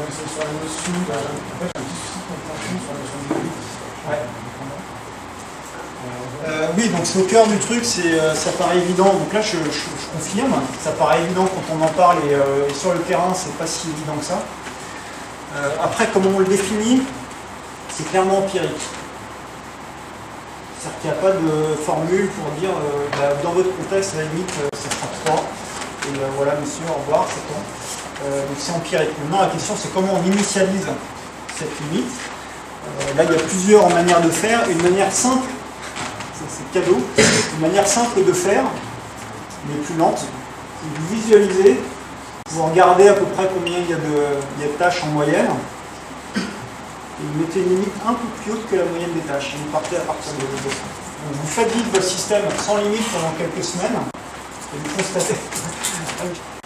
C'est sur la notion de... En fait, j'ai un petit souci de compréhension sur la notion de limite. Ouais. Oui, donc c'est au cœur du truc, ça paraît évident, donc là je confirme, ça paraît évident quand on en parle et sur le terrain c'est pas si évident que ça. Après, comment on le définit, c'est clairement empirique. C'est-à-dire qu'il n'y a pas de formule pour dire dans votre contexte, à la limite, ça sera 3, et voilà monsieur, au revoir, c'est tout. Donc c'est empirique. Maintenant la question c'est comment on initialise cette limite. Là il y a plusieurs manières de faire, une manière simple, c'est cadeau, une manière simple de faire, mais plus lente, c'est de visualiser, vous regardez à peu près combien il y a de tâches en moyenne, et vous mettez une limite un peu plus haute que la moyenne des tâches, et vous partez à partir de ça. Donc vous faites vivre votre système sans limite pendant quelques semaines, et vous constatez.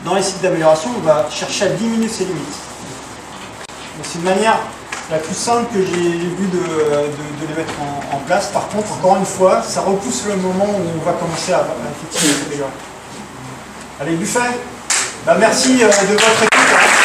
Dans les sites d'amélioration, on va chercher à diminuer ces limites. C'est une manière la plus simple que j'ai vu de les mettre en place. Par contre, encore une fois, ça repousse le moment où on va commencer à effectuer les améliorations. Allez, Buffet, merci de votre écoute.